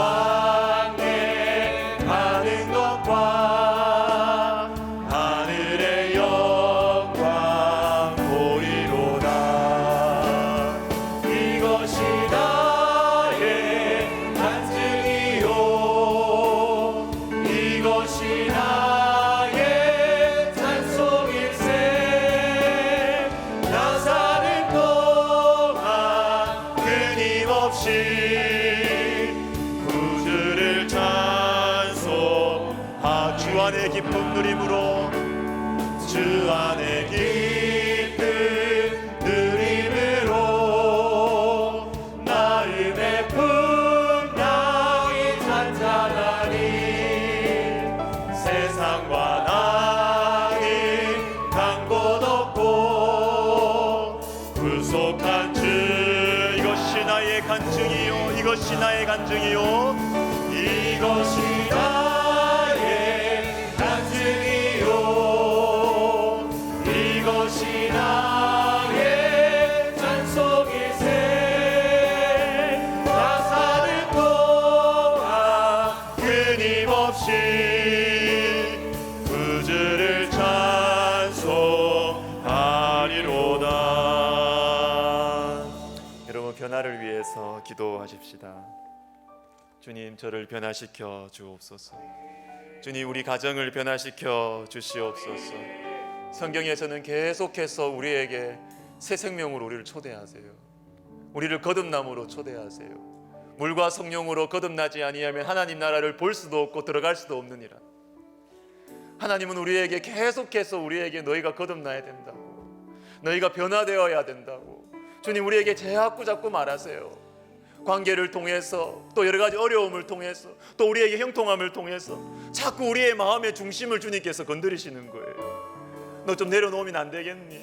왕래하는 것과 하늘의 영광 보리로다. 이것이 나의 간증이요, 이것이 나의 찬송일세. 나 사는 동안 끊임없이 구주를 찬송하. 주 안에 기쁨 누림으로, 주 안에 기쁨 누림으로 마음의 풍랑이 잔잔하니 간증이요 이것이 나의 간증이요 이것이 나의 간증이요 이것이 나의 찬송일세 나 사는 동안 끊임없이 그 주를 찬송하리로다. 여러분 변화를 위해서 기도하십시다. 주님 저를 변화시켜 주옵소서. 주님 우리 가정을 변화시켜 주시옵소서. 성경에서는 계속해서 우리에게 새 생명으로 우리를 초대하세요. 우리를 거듭남으로 초대하세요. 물과 성령으로 거듭나지 아니하면 하나님 나라를 볼 수도 없고 들어갈 수도 없느니라. 하나님은 우리에게 계속해서 우리에게 너희가 거듭나야 된다고, 너희가 변화되어야 된다고 주님 우리에게 자꾸 말하세요. 관계를 통해서 또 여러 가지 어려움을 통해서 또 우리에게 형통함을 통해서 자꾸 우리의 마음의 중심을 주님께서 건드리시는 거예요. 너 좀 내려놓으면 안 되겠니?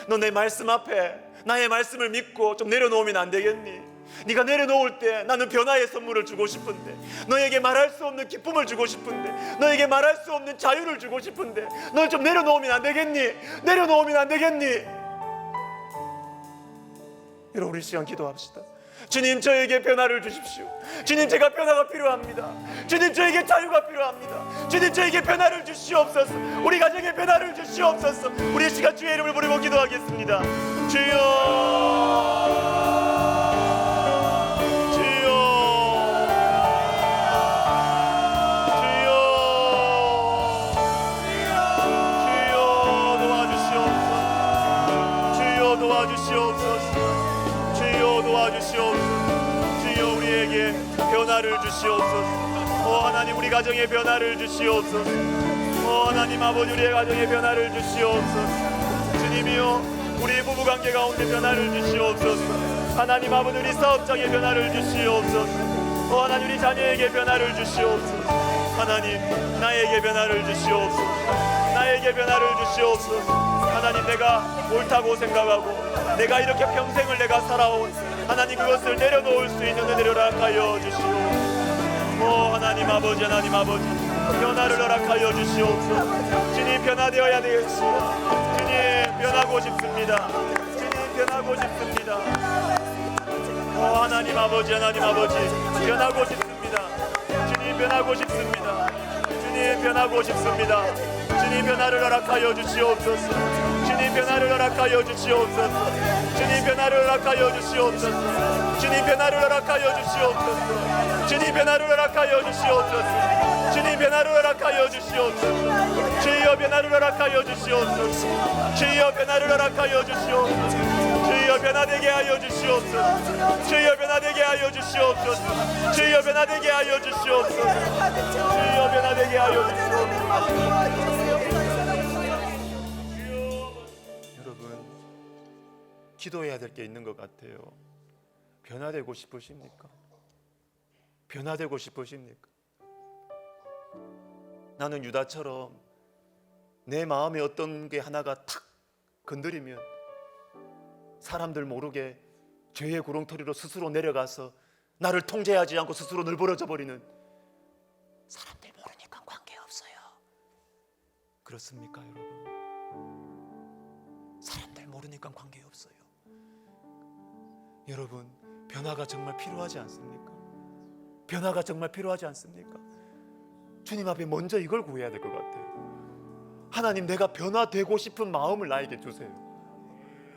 너 내 말씀 앞에 나의 말씀을 믿고 좀 내려놓으면 안 되겠니? 네가 내려놓을 때 나는 변화의 선물을 주고 싶은데, 너에게 말할 수 없는 기쁨을 주고 싶은데, 너에게 말할 수 없는 자유를 주고 싶은데 너 좀 내려놓으면 안 되겠니? 내려놓으면 안 되겠니? 여러분 우리 시간 기도합시다. 주님 저에게 변화를 주십시오. 주님 제가 변화가 필요합니다. 주님 저에게 자유가 필요합니다. 주님 저에게 변화를 주시옵소서. 우리 가정에 변화를 주시옵소서. 우리 시간 주의 이름을 부르고 기도하겠습니다. 주여 주여 주여 주여 도와주시옵소서. 주여 도와주시옵소서. 주여 도와주시옵소서. 주여 우리에게 변화를 주시옵소서. 하나님 우리 가정에 변화를 주시옵소서. 하나님 아버지 우리의 가정에 변화를 주시옵소서. 주님이여 우리 부부관계 가운데 변화를 주시옵소서. 하나님 아버지 우리 사업장에 변화를 주시옵소서. 하나님 우리 자녀에게 변화를 주시옵소서. 하나님 나에게 변화를 주시옵소서. 나에게 변화를 주시옵소서. 하나님 내가 옳다고 생각하고 내가 이렇게 평생을 내가 살아온 하나님 그것을 내려놓을 수 있는 은혜를 허락하여 주시옵소서. 하나님 아버지 하나님 아버지 변화를 허락하여 주시옵소서. 주님 변화되어야 되겠습니다. 주님 변하고 싶습니다. 주님 변하고 싶습니다. 하나님 아버지 하나님 아버지 변하고 싶습니다. 주님 변하고 싶습니다. 주님 변하고 싶습니다. 주님 변화를 허락하여 주시옵소서. 주님 변화를 허락하여 주시옵소서. 주님 변화를 허락하여 주시옵소서. 주님 변화를 허락하여 주시옵소서. 주님 변화를 허락하여 주시옵소서. 주님 변화를 허락하여 주시옵소서. 주여 변화를 허락하여 주시옵소서. 주여 변화를 허락하여 주시옵소서. 주여 변화되게 하여 주시옵소서. 주여 변화되게 하여 주시옵소서. 주여 변화되게 하여 주시옵소서. 주여 변화되게 하여 주시옵소서. 여러분 기도해야 될 게 있는 것 같아요. 변화되고 싶으십니까? 변화되고 싶으십니까? 나는 유다처럼 내 마음에 어떤 게 하나가 탁 건드리면 사람들 모르게 죄의 구렁텅이로 스스로 내려가서 나를 통제하지 않고 스스로 늘버려져 버리는, 사람들 모르니까 관계없어요. 그렇습니까 여러분? 사람들 모르니까 관계없어요. 여러분 변화가 정말 필요하지 않습니까? 변화가 정말 필요하지 않습니까? 주님 앞에 먼저 이걸 구해야 될 것 같아요. 하나님 내가 변화되고 싶은 마음을 나에게 주세요.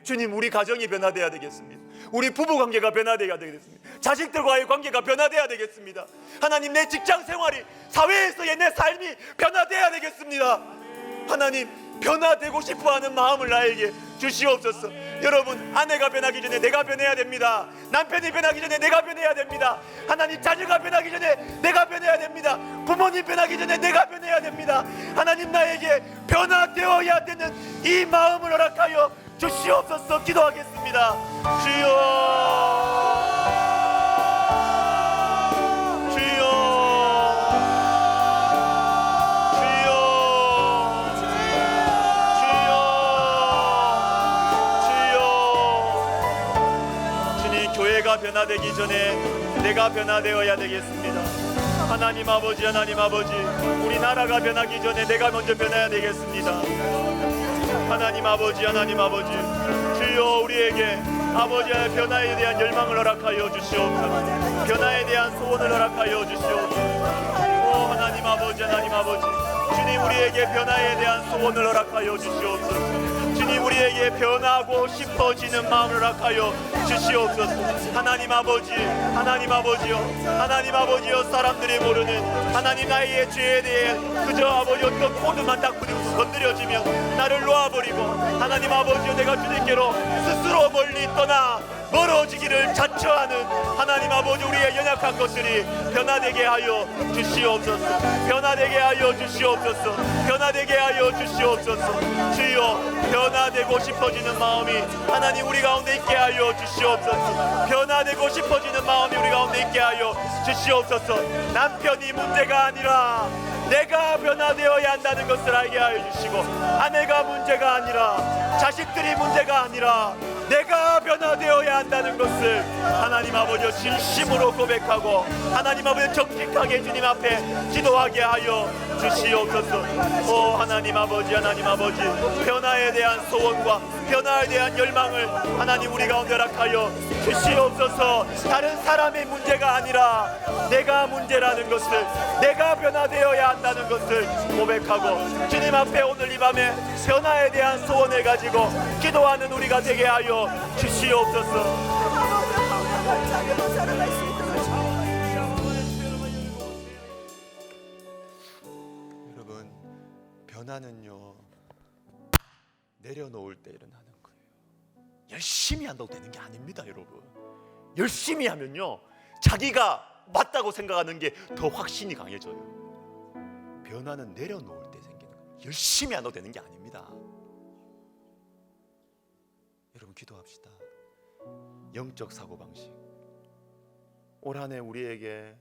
주님 우리 가정이 변화돼야 되겠습니다. 우리 부부관계가 변화돼야 되겠습니다. 자식들과의 관계가 변화돼야 되겠습니다. 하나님 내 직장 생활이 사회에서의 내 삶이 변화돼야 되겠습니다. 하나님 변화되고 싶어하는 마음을 나에게 주시옵소서. 여러분 아내가 변하기 전에 내가 변해야 됩니다. 남편이 변하기 전에 내가 변해야 됩니다. 하나님 자녀가 변하기 전에 내가 변해야 됩니다. 부모님 변하기 전에 내가 변해야 됩니다. 하나님 나에게 변화되어야 되는 이 마음을 허락하여 주시옵소서. 기도하겠습니다. 주여 내가 변화되기 전에 내가 변화되어야 되겠습니다. 하나님 아버지, 하나님 아버지, 우리 나라가 변하기 전에 내가 먼저 변해야 되겠습니다. 하나님 아버지, 하나님 아버지, 주여 우리에게 아버지의 변화에 대한 열망을 허락하여 주시옵소서. 변화에 대한 소원을 허락하여 주시옵소서. 오 하나님 아버지, 하나님 아버지, 주님 우리에게 변화에 대한 소원을 허락하여 주시옵소서. 주님 우리에게 변하고 싶어지는 마음을 허락하여 주시옵소서. 하나님 아버지, 하나님 아버지요, 하나님 아버지요, 사람들이 모르는 하나님 나의 죄에 대해 그저 아버지 어떤 코드만 딱 건드려지면 나를 놓아버리고 하나님 아버지요, 내가 주님께로 스스로 멀리 떠나 멀어지기를 자처하는 하나님 아버지, 우리의 연약한 것들이 변화되게 하여 주시옵소서. 변화되게 하여 주시옵소서. 변화되게 하여 주시옵소서. 주여 변화되고 싶어지는 마음이 하나님 우리 가운데 있게 하여 주시옵소서. 변화되고 싶어지는 마음이 우리 가운데 있게 하여 주시옵소서. 남편이 문제가 아니라 내가 변화되어야 한다는 것을 알게 하여 주시고, 아내가 문제가 아니라 자식들이 문제가 아니라 내가 변화되어야 한다는 것을 하나님 아버지 진심으로 고백하고 하나님 아버지 정직하게 주님 앞에 기도하게 하여 주시옵소서. 오 하나님 아버지, 하나님 아버지, 변화에 대한 소원과 변화에 대한 열망을 하나님 우리 가운데 허락하여 주시옵소서. 다른 사람의 문제가 아니라 내가 문제라는 것을, 내가 변화되어야 한다는 것을 고백하고 주님 앞에 오늘 이 밤에 변화에 대한 소원을 가지고 기도하는 우리가 되게 하여 주시옵소서. 여러분, 변화는요 내려놓을 때 일어나는 거예요. 열심히 한다고 되는 게 아닙니다, 여러분. 열심히 하면요 자기가 맞다고 생각하는 게 더 확신이 강해져요. 변화는 내려놓을 때 생기는 거예요. 열심히 한다고 되는 게 아닙니다. 여러분 기도합시다. 영적 사고방식, 올 한 해 우리에게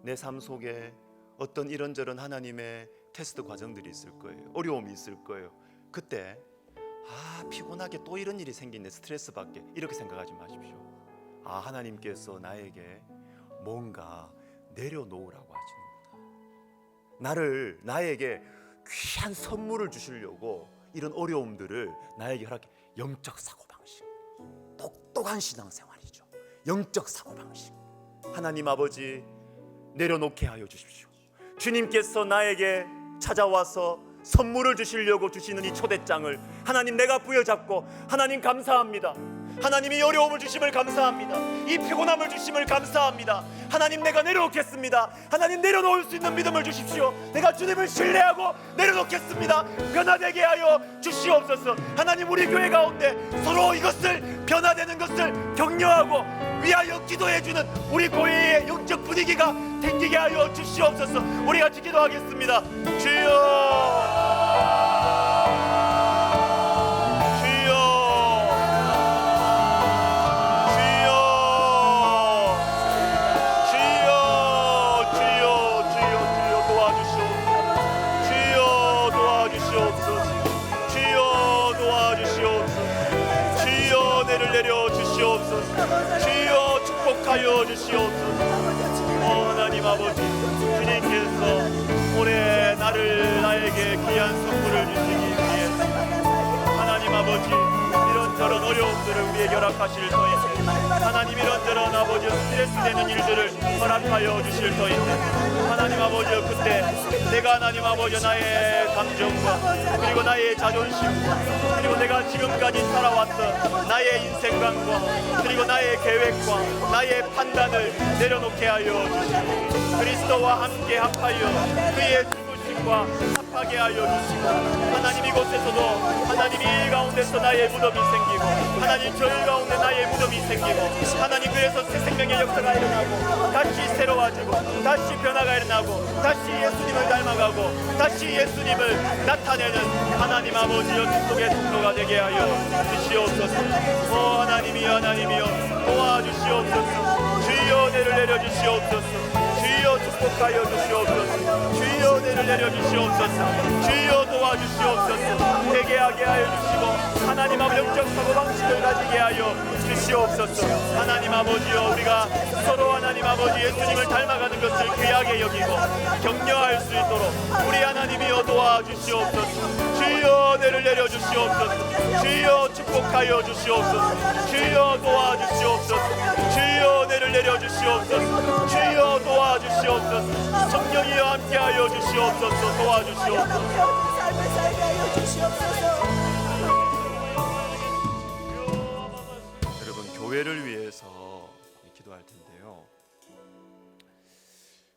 내 삶 속에 어떤 이런저런 하나님의 테스트 과정들이 있을 거예요. 어려움이 있을 거예요. 그때 피곤하게 또 이런 일이 생기네, 스트레스 받게, 이렇게 생각하지 마십시오. 하나님께서 나에게 뭔가 내려놓으라고 하시는구나. 나에게 귀한 선물을 주시려고 이런 어려움들을 나에게 허락해. 영적 사고방식, 똑똑한 신앙생활이죠. 영적 사고방식. 하나님 아버지, 내려놓게 하여 주십시오. 주님께서 나에게 찾아와서 선물을 주시려고 주시는 이 초대장을 하나님 내가 부여잡고, 하나님 감사합니다. 하나님이 어려움을 주심을 감사합니다. 이 피곤함을 주심을 감사합니다. 하나님 내가 내려놓겠습니다. 하나님 내려놓을 수 있는 믿음을 주십시오. 내가 주님을 신뢰하고 내려놓겠습니다. 변화되게 하여 주시옵소서. 하나님 우리 교회 가운데 서로 이것을, 변화되는 것을 격려하고 위하여 기도해주는 우리 교회의 영적 분위기가 생기게 하여 주시옵소서. 우리 같이 기도하겠습니다. 주여, 주여 축복하여 주시옵소서. 하나님 아버지, 주님께서 올해 나에게 귀한 선물을 주시기 위해 하나님 아버지 이런저런 어려움들을 우리에게 허락하실 터인데, 하나님 이런저런 아버지 스트레스 되는 일들을 허락하여 주실 터인데, 하나님 아버지 그때 내가 하나님 아버지 나의 감정과 그리고 나의 자존심과 그리고 내가 지금까지 살아왔던 나의 인생관과 그리고 나의 계획과 나의 판단을 내려놓게 하여 주시고, 그리스도와 함께 합하여 그의 죽으심과 합하게 하여 주시고, 하나님 이곳에서도 하나님 이 가운데서 나의 무덤이 생기고, 하나님 저희 가운데 나의 무덤이 생기고, 하나님 그래서 새 생명의 역사가 일어나고 다시 새로워지고 다시 변화가 일어나고 다시 예수님을 닮아가고 다시 예수님을 나타내는 하나님 아버지여 축복의 통로가 되게 하여 주시옵소서. 오 하나님이여, 하나님이여 도와주시옵소서. 주여 내를 내려주시옵소서. 주여 주여 축복하여 주시옵소서. 주여 은혜를 내려 주시옵소서. 주여 도와주시옵소서. 회개하게 하여 주시고 하나님 아버지 영적 사고방식을 가지게 하여 주시옵소서. 하나님 아버지여, 우리가 서로 하나님 아버지 예수님을 닮아가는 것을 귀하게 여기고 격려할 수 있도록 우리 하나님이여 도와주시옵소서. 주여 은혜를 내려 주시옵소서. 주여 축복하여 주시옵소서. 주여 도와주시옵소서. 주여 은혜를 내려 주시옵소서. 주여 도와주시옵소서. 성령이여 함께하여 주시옵소서. 도와주시옵소서. 삶을 살게 하여 주시옵소서. 여러분, 교회를 위해서 기도할 텐데요.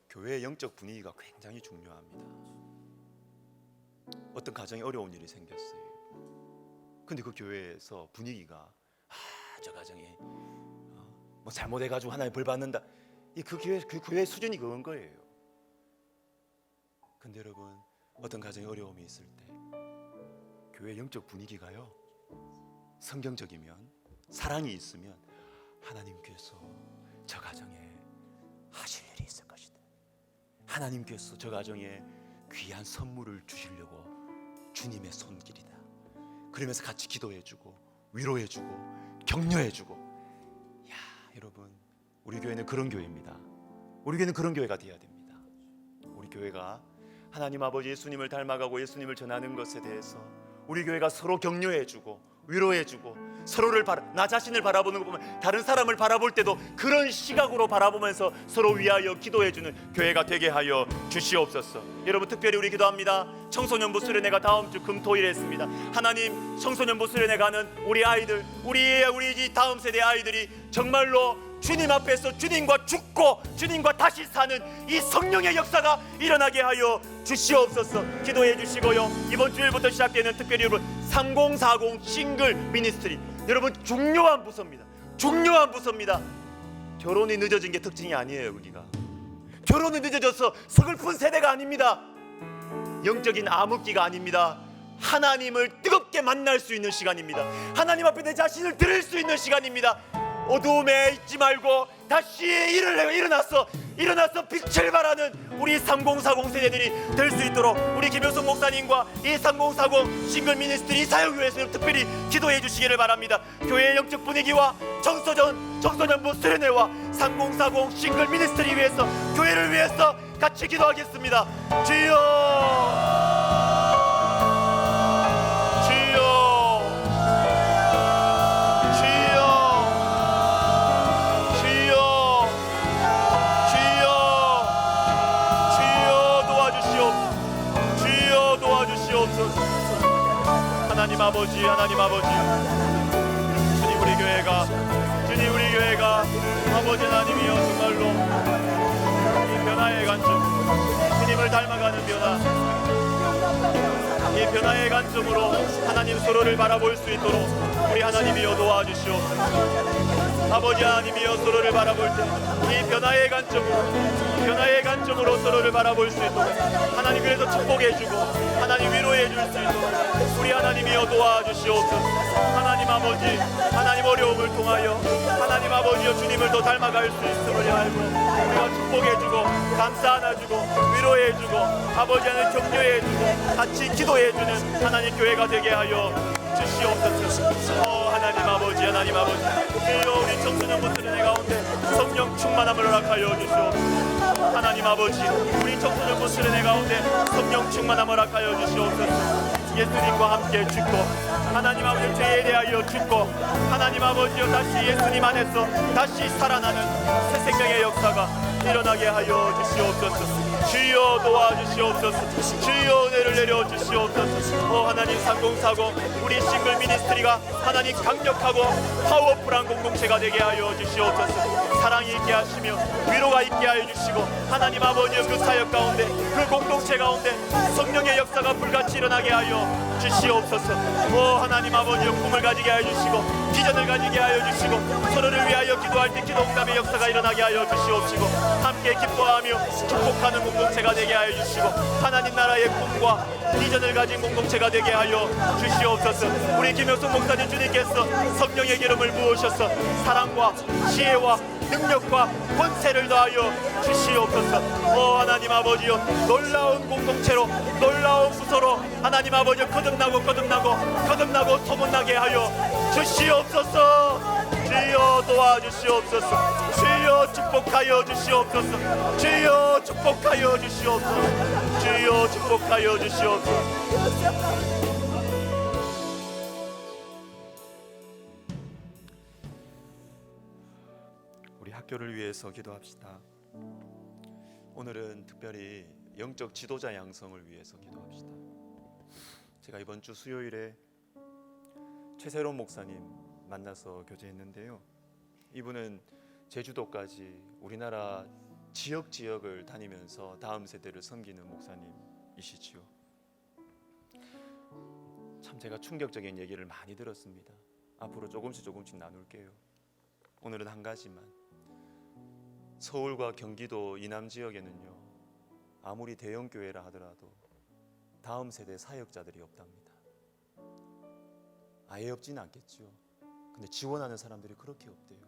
교회의 영적 분위기가 굉장히 중요합니다. 어떤 가정에 어려운 일이 생겼어요. 근데 그 교회에서 분위기가 저 가정에 뭐 잘못해가지고 하나님 벌 받는다. 그 교회 수준이 그런 거예요. 근데 여러분, 어떤 가정에 어려움이 있을 때 교회 영적 분위기가요, 성경적이면, 사랑이 있으면 하나님께서 저 가정에 하실 일이 있을 것이다. 하나님께서 저 가정에 귀한 선물을 주시려고 주님의 손길이다. 그러면서 같이 기도해주고 위로해주고 격려해주고. 야, 여러분, 우리 교회는 그런 교회입니다. 우리 교회는 그런 교회가 되어야 됩니다. 우리 교회가 하나님 아버지 예수님을 닮아가고 예수님을 전하는 것에 대해서 우리 교회가 서로 격려해주고 위로해주고 서로를 나 자신을 바라보는 거 보면 다른 사람을 바라볼 때도 그런 시각으로 바라보면서 서로 위하여 기도해주는 교회가 되게 하여 주시옵소서. 여러분, 특별히 우리 기도합니다. 청소년부 수련회가 다음 주 금토일에 있습니다. 하나님, 청소년부 수련회 가는 우리 아이들, 우리 다음 세대 아이들이 정말로 주님 앞에서 주님과 죽고 주님과 다시 사는 이 성령의 역사가 일어나게 하여 주시옵소서. 기도해 주시고요. 이번 주일부터 시작되는 특별히 여러분 3040 싱글 미니스트리, 여러분 중요한 부서입니다. 중요한 부서입니다. 결혼이 늦어진 게 특징이 아니에요. 여기가 결혼이 늦어져서 서글픈 세대가 아닙니다. 영적인 암흑기가 아닙니다. 하나님을 뜨겁게 만날 수 있는 시간입니다. 하나님 앞에 내 자신을 드릴 수 있는 시간입니다. 어두움에 있지 말고 다시 일어나서 빛을 발하는 우리 3040 세대들이 될 수 있도록 우리 김효성 목사님과 이 3040 싱글 미니스트리 사역교회에서 특별히 기도해 주시기를 바랍니다. 교회의 영적 분위기와 청소년부 수련회와 3040 싱글 미니스트리 위해서, 교회를 위해서 같이 기도하겠습니다. 주여, 하나님 아버지, 주님 우리 교회가 아버지 하나님이여 정말로 이 변화의 관점, 주님을 닮아가는 변화, 이 변화의 관점으로 하나님 서로를 바라볼 수 있도록 우리 하나님이여 도와주시옵소서. 아버지 하나님이여 서로를 바라볼 때 이 변화의 관점으로 서로를 바라볼 수 있도록 하나님 그래서 축복해주고 하나님 위로해줄 수 있도록 우리 하나님이여 도와주시옵소서. 하나님 아버지, 하나님 어려움을 통하여 하나님 아버지여 주님을 더 닮아갈 수 있음을 알고 우리가 축복해주고 감사 안아주고 위로해주고 아버지 하나님 격려해주고 같이 기도해주는 하나님 교회가 되게 하여 주시옵소서. 하나님 아버지, 하나님 아버지, 주여 우리 청소년부 수련회 가운데 성령 충만함을 허락하여 주시옵소서. 하나님 아버지, 우리 청소년부 수련회 가운데 성령 충만함을 허락하여 주시옵소서. 예수님과 함께 죽고 하나님 아버지 죄에 대하여 죽고 하나님 아버지여 다시 예수님 안에서 다시 살아나는 새 생명의 역사가 일어나게 하여 주시옵소서. 주여 도와주시옵소서. 주여 은혜를 내려 주시옵소서. 하나님 3040 우리 싱글 미니스트리가 하나님 강력하고 파워풀한 공동체가 되게 하여 주시옵소서. 사랑이 있게 하시며 위로가 있게 하여 주시고 하나님 아버지의 그 사역 가운데 그 공동체 가운데 성령의 역사가 불같이 일어나게 하여 주시옵소서. 하나님 아버지의 꿈을 가지게 하여 주시고 비전을 가지게 하여 주시고 서로를 위하여 기도할 때 기도응답의 역사가 일어나게 하여 주시옵시고 함께 기뻐하며 축복하는 공동체가 되게 하여 주시고 하나님 나라의 꿈과 비전을 가진 공동체가 되게 하여 주시옵소서. 우리 김효성 목사님 주님께서 성령의 기름을 부으셔서 사랑과 지혜와 능력과 권세를 더하여 주시옵소서. 오 하나님 아버지여, 놀라운 공동체로, 놀라운 부서로 하나님 아버지여 거듭나고 소문나게 하여 주시옵소서. 주여 도와주시옵소서. 주여 축복하여 주시옵소서. 주여 축복하여 주시옵소서. 주여 축복하여 주시옵소서. 우리 학교를 위해서 기도합시다. 오늘은 특별히 영적 지도자 양성을 위해서 기도합시다. 제가 이번 주 수요일에 최세롬 목사님 만나서 교제했는데요. 이분은 제주도까지 우리나라 지역을 다니면서 다음 세대를 섬기는 목사님이시지요. 참 제가 충격적인 얘기를 많이 들었습니다. 앞으로 조금씩 나눌게요. 오늘은 한 가지만. 서울과 경기도 이남 지역에는요, 아무리 대형 교회라 하더라도 다음 세대 사역자들이 없답니다. 아예 없지는 않겠죠. 근데 지원하는 사람들이 그렇게 없대요.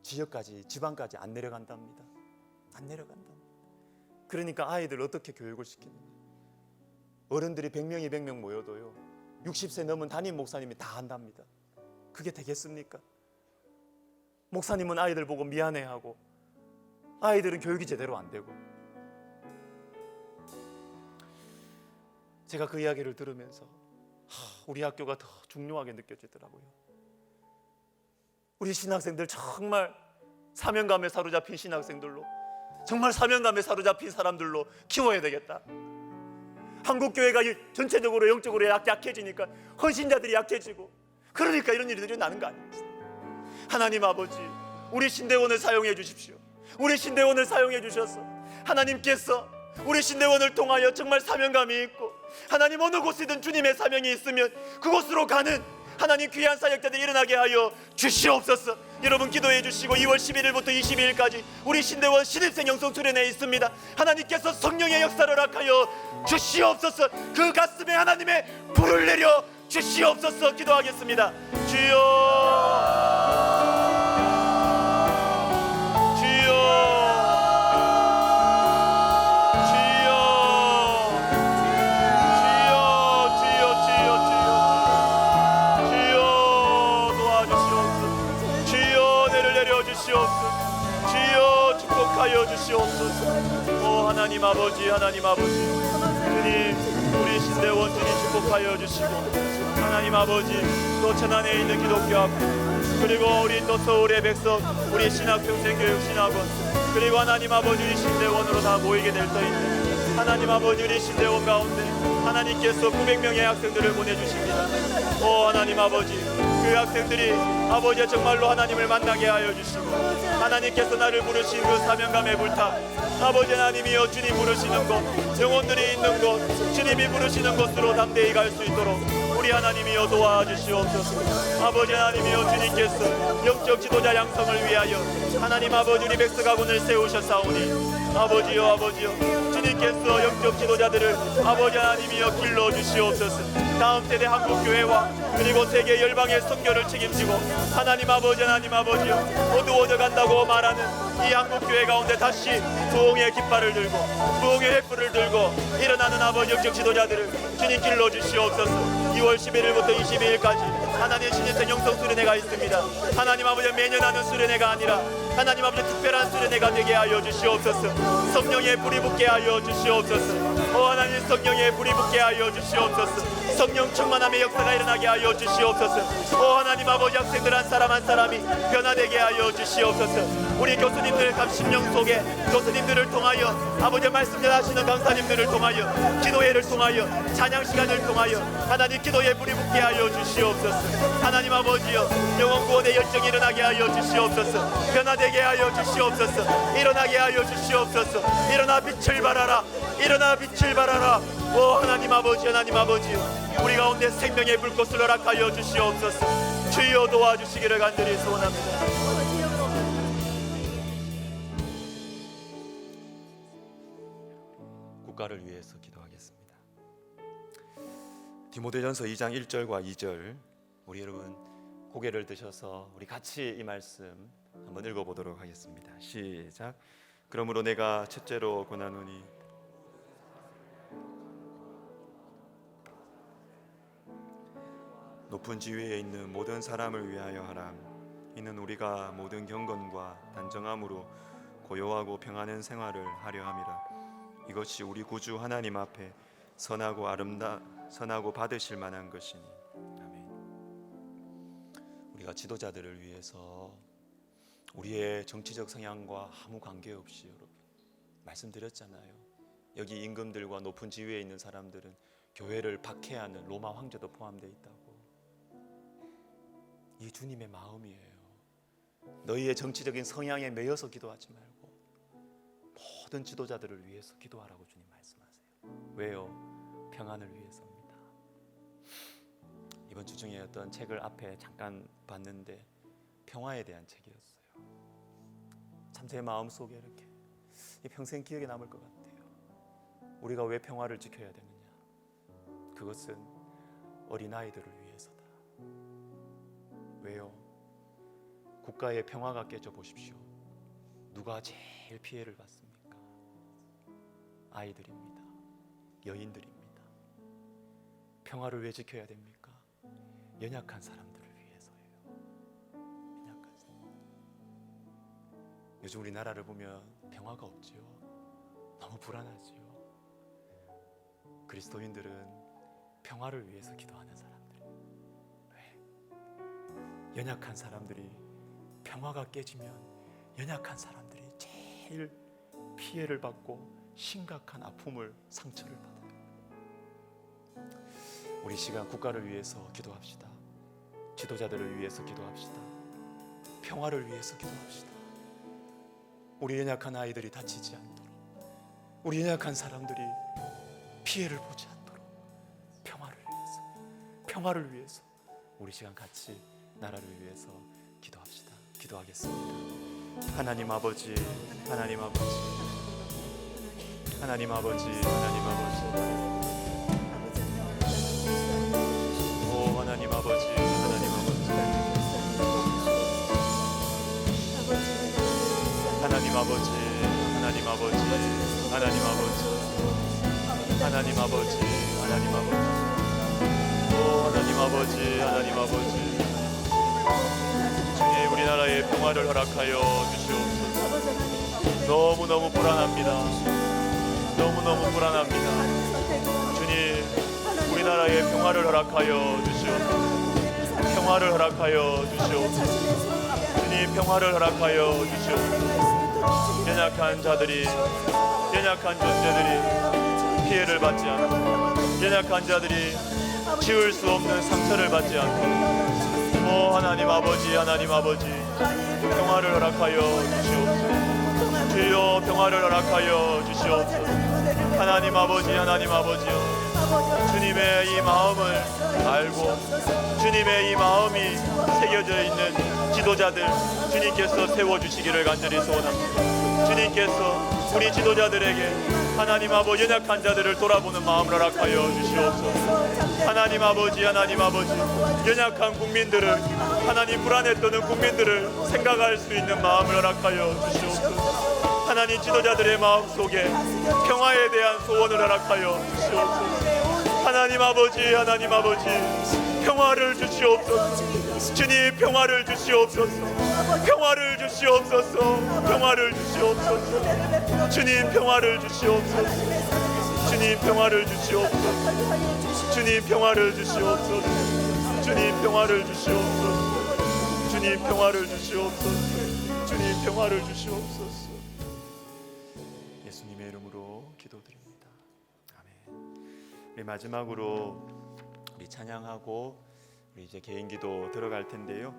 지역까지, 지방까지 안 내려간답니다. 안 내려간답니다. 그러니까 아이들 어떻게 교육을 시키느냐. 어른들이 100명, 200명 모여도요, 60세 넘은 담임 목사님이 다 한답니다. 그게 되겠습니까? 목사님은 아이들 보고 미안해하고 아이들은 교육이 제대로 안 되고. 제가 그 이야기를 들으면서 우리 학교가 더 중요하게 느껴지더라고요. 우리 신학생들 정말 사명감에 사로잡힌 신학생들로, 정말 사명감에 사로잡힌 사람들로 키워야 되겠다. 한국교회가 전체적으로 영적으로 약해지니까 헌신자들이 약해지고, 그러니까 이런 일들이 나는 거 아닙니까? 하나님 아버지, 우리 신대원을 사용해 주십시오. 우리 신대원을 사용해 주셔서 하나님께서 우리 신대원을 통하여 정말 사명감이 있고, 하나님 어느 곳이든 주님의 사명이 있으면 그곳으로 가는 하나님 귀한 사역자들이 일어나게 하여 주시옵소서. 여러분 기도해 주시고 2월 11일부터 22일까지 우리 신대원 신입생 영성 수련회에 있습니다. 하나님께서 성령의 역사를 허락하여 주시옵소서. 그 가슴에 하나님의 불을 내려 주시옵소서. 기도하겠습니다. 주여, 주여 축복하여 주시옵소서. 오 하나님 아버지, 하나님 아버지, 주님 우리 신대원 주님 축복하여 주시고, 하나님 아버지 또 천안에 있는 기독교 학교, 그리고 우리 또 서울의 백성, 우리 신학평생교육 신학원, 그리고 하나님 아버지 우리 신대원으로 다 모이게 될 터인데, 하나님 아버지 우리 신대원 가운데 하나님께서 900명의 학생들을 보내주십니다. 오 하나님 아버지, 그 학생들이 아버지의 정말로 하나님을 만나게 하여 주시고, 하나님께서 나를 부르신 그 사명감의 불타, 아버지 하나님이여 주님 부르시는 곳, 영혼들이 있는 곳, 주님이 부르시는 곳으로 담대히 갈 수 있도록 우리 하나님이여 도와주시옵소서. 아버지 하나님이여 주님께서 영적 지도자 양성을 위하여 하나님 아버지 우리 백성가군을 세우셨사오니, 아버지여 주님께서 영적 지도자들을 아버지 하나님이여 길러 주시옵소서. 다음 세대 한국교회와 그리고 세계 열방의 선교를 책임지고, 하나님 아버지여 어두워져 간다고 말하는 이 한국교회 가운데 다시 부흥의 깃발을 들고 부흥의 횃불을 들고 일어나는 아버지 영적 지도자들을 주님 길러 주시옵소서. 2월 11일부터 22일까지 하나님 신입생 영성 수련회가 있습니다. 하나님 아버지 매년 하는 수련회가 아니라 하나님 아버지 특별한 수련회가 되게 하여 주시옵소서. 성령의 불이 붙게 하여 주시옵소서. 오 하나님 성령의 불이 붙게 하여 주시옵소서. 성령 충만함의 역사가 일어나게 하여 주시옵소서. 오 하나님 아버지 학생들 한 사람 한 사람이 변화되게 하여 주시옵소서. 우리 교수님들 감심령 속에 교수님들을 통하여 아버지 말씀 전하시는 강사님들을 통하여 기도회를 통하여 찬양 시간을 통하여 하나님 기도의 불이 붙게 하여 주시옵소서. 하나님 아버지여 영혼 구원의 열정이 일어나게 하여 주시옵소서. 변화되게 하여 주시옵소서. 일어나게 하여 주시옵소서. 일어나 빛을 발하라. 일어나 빛을 발하라. 오 하나님 아버지, 하나님 아버지여 우리 가운데 생명의 불꽃을 허락하여 주시옵소서. 주여 도와주시기를 간절히 소원합니다. 국가를 위해서 기도하겠습니다. 디모데전서 2장 1절과 2절, 우리 여러분 고개를 드셔서 우리 같이 이 말씀 한번 읽어보도록 하겠습니다. 시작. 그러므로 내가 첫째로 권하노니 높은 지위에 있는 모든 사람을 위하여 하라. 이는 우리가 모든 경건과 단정함으로 고요하고 평안한 생활을 하려 함이라. 이것이 우리 구주 하나님 앞에 선하고 받으실 만한 것이니. 아멘. 우리가 지도자들을 위해서 우리의 정치적 성향과 아무 관계없이 여러분 말씀드렸잖아요. 여기 임금들과 높은 지위에 있는 사람들은 교회를 박해하는 로마 황제도 포함되어 있다고. 이 주님의 마음이에요. 너희의 정치적인 성향에 매여서 기도하지 말고 모든 지도자들을 위해서 기도하라고 주님 말씀하세요. 왜요? 평안을 위해서입니다. 이번 주 중에 어떤 책을 앞에 잠깐 봤는데 평화에 대한 책이었어요. 참 제 마음속에 이렇게 평생 기억에 남을 것 같아요. 우리가 왜 평화를 지켜야 되느냐? 그것은 어린아이들을 위해서다. 왜요? 국가의 평화가 깨져 보십시오. 누가 제일 피해를 받습니까? 아이들입니다. 여인들입니다. 평화를 왜 지켜야 됩니까? 연약한 사람들을 위해서예요. 연약한 사람. 요즘 우리나라를 보면 평화가 없지요. 너무 불안하지요. 그리스도인들은 평화를 위해서 기도하는 사람들이에요. 왜? 연약한 사람들이 평화가 깨지면 연약한 사람들이 제일 피해를 받고 심각한 아픔을, 상처를 받아요. 우리 시간 국가를 위해서 기도합시다. 지도자들을 위해서 기도합시다. 평화를 위해서 기도합시다. 우리 연약한 아이들이 다치지 않도록, 우리 연약한 사람들이 피해를 보지 않도록 평화를 위해서 우리 시간 같이 나라를 위해서 기도합시다. 기도하겠습니다. 하나님 아버지, 하나님 아버지, 하나님 아버지, 하나님 아버지, 오 하나님 아버지, 하나님 아버지, 하나님 아버지, 하나님 아버지, 하나님 아버지, 하나님 아버지, 하나님 아버지, 오 하나님 아버지, 하나님 아버지, 주님 우리나라에 평화를 허락하여 주시옵소서. 너무너무 불안합니다. 너무너무 불안합니다. 주님 우리나라에 평화를 허락하여 주시옵소서. 평화를 허락하여 주시옵소서. 주님 평화를 허락하여 주시옵소서. 연약한 자들이, 연약한 존재들이 피해를 받지 않고, 연약한 자들이 지울 수 없는 상처를 받지 않고, 오 하나님 아버지, 하나님 아버지, 평화를 허락하여 주시옵소서. 주여 평화를 허락하여 주시옵소서. 하나님 아버지, 하나님 아버지요, 주님의 이 마음을 알고 주님의 이 마음이 새겨져 있는 지도자들 주님께서 세워주시기를 간절히 소원합니다. 주님께서 우리 지도자들에게 하나님 아버지 연약한 자들을 돌아보는 마음을 허락하여 주시옵소서. 하나님 아버지, 하나님 아버지, 연약한 국민들을, 하나님 불안에 떠는 국민들을 생각할 수 있는 마음을 허락하여 주시옵소서. 하나님 지도자들의 마음속에 평화에 대한 소원을 허락하여 주시옵소서. 하나님 아버지, 하나님 아버지, 평화를 주시옵소서. 주님 평화를 주시옵소서. 평화를 주시옵소서. 평화를 주시옵소서. 주님 평화를 주시옵소서. 주님 평화를 주시옵소서. 주님 평화를 주시옵소서. 주님 평화를 주시옵소서. 주님 평화를 주시옵소서. 주님 평화를 주시옵소서. 예수님의 이름으로 기도드립니다. 아멘. 우리 마지막으로 우리 찬양하고 우리 이제 개인기도 들어갈 텐데요.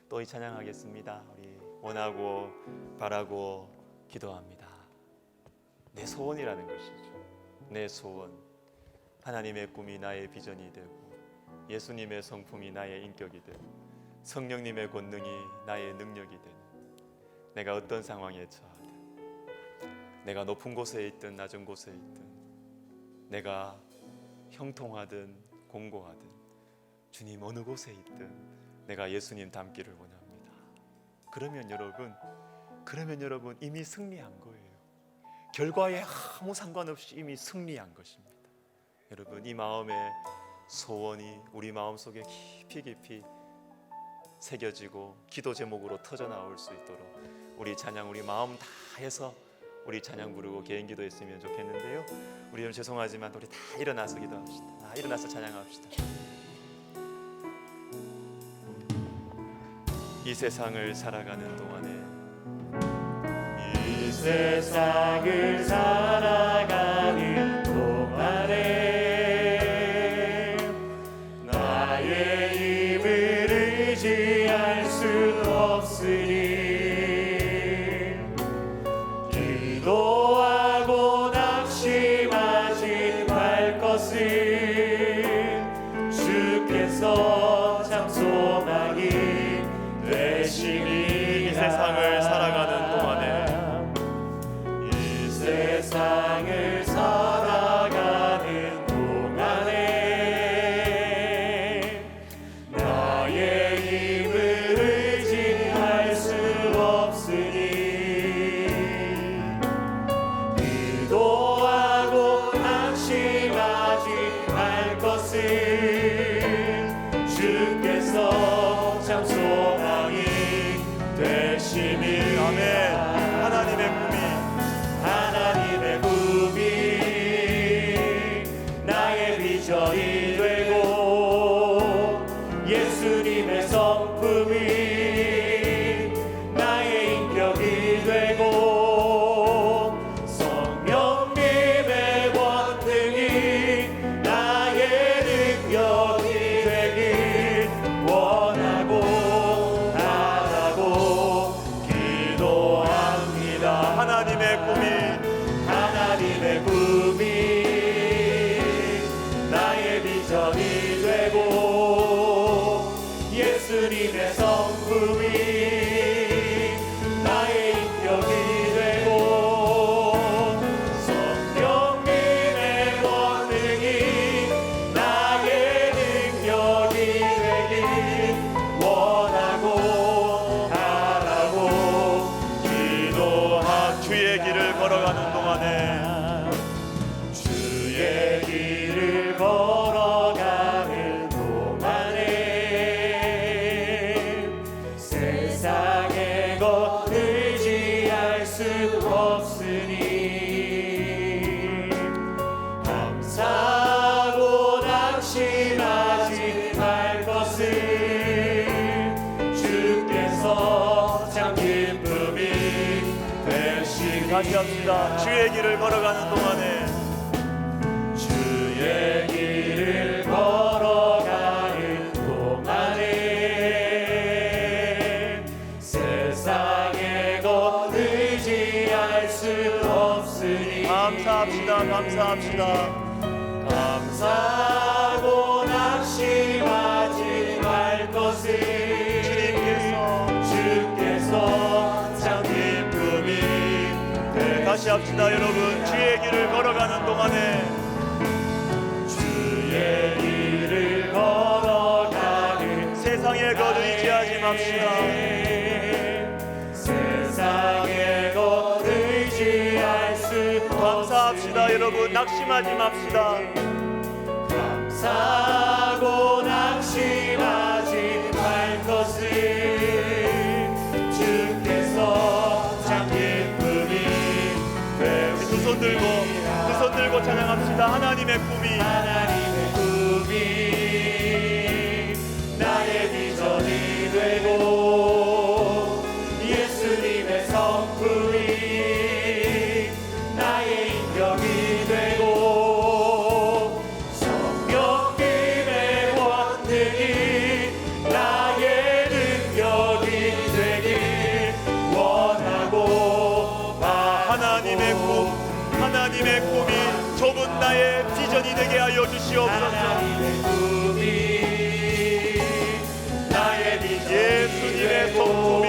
또 이 찬양하겠습니다. 우리 원하고 바라고 기도합니다. 내 소원이라는 것이죠. 내 소원. 하나님의 꿈이 나의 비전이 되고, 예수님의 성품이 나의 인격이 되고, 성령님의 권능이 나의 능력이 되는, 내가 어떤 상황에 처하든, 내가 높은 곳에 있든 낮은 곳에 있든, 내가 형통하든 공고하든 주님 어느 곳에 있든 내가 예수님 닮기를 원합니다. 그러면 여러분 이미 승리한 거예요. 결과에 아무 상관없이 이미 승리한 것입니다. 여러분, 이 마음의 소원이 우리 마음속에 깊이 새겨지고 기도 제목으로 터져 나올 수 있도록 우리 찬양, 우리 마음 다해서 우리 찬양 부르고 개인 기도했으면 좋겠는데요. 우리 좀 죄송하지만 우리 다 일어나서 기도합시다. 다 일어나서 찬양합시다. 이 세상을 살아가는 동안에 이 세상을 살아가는 동안에 나의 힘을 의지할 수 없으니 기도하고 낙심하지 말 것은 주께서 참 소망이 되시니 이 세상을 살아가는 동안에 이 세상을 살아가는 동안에 나의 힘을 의지할 수 없으니 기도하고 낙심하지 말 것은 주께서 참 소망이 되심이 아멘. 하나님의 꿈이 나의 비전이 되고 예수님의 성품이 나의 인격이 되고 성령님의 권능이 나의 능력이 되길 원하고 바라고 기도합니다. 하나님의 꿈이 나의 비전이 되고 예수님의 성품이 나의 인격이 되고 성령님의 권능이 나의 능력이 되길 원하고 바라고 기도합니다. 주의 길을 걸어가는 동안에 주의 길을 걸어가는 동안에 세상의 것 의지할 수 없으니 감사하고 낙심하지 말 것은 주께서 참 기쁨이 되시니 다시 합시다. 주의 길을 걸어가는 동안에 주의 길을 걸어가는 동안에 세상의 것 의지할 수 없으니 감사합시다. 감사하고 낙심하지 말 것은 주께서 참 기쁨이 다시 합시다. 여러분, 주의 길을 걸어가는 동안에 주의 길을 걸어가는 세상의 것 의지하지 맙시다. 세상의 것 의지할 수 감사합시다. 여러분, 낙심하지 맙시다. 감사하고 낙심하지 말 것은 주께서 참 기쁨이 두 손 들고 찬양합시다. 하나님의 꿈이 나의 비전이 되고 예수님의 성품이 나의 인격이 되고 성령님의 권능이 나의 능력이 되길 원하고 하나님의 꿈이 좁은 나의 비전이 되게 하여 주시옵소서. 하나님의 꿈이 나의 비전이 예수님의 성품이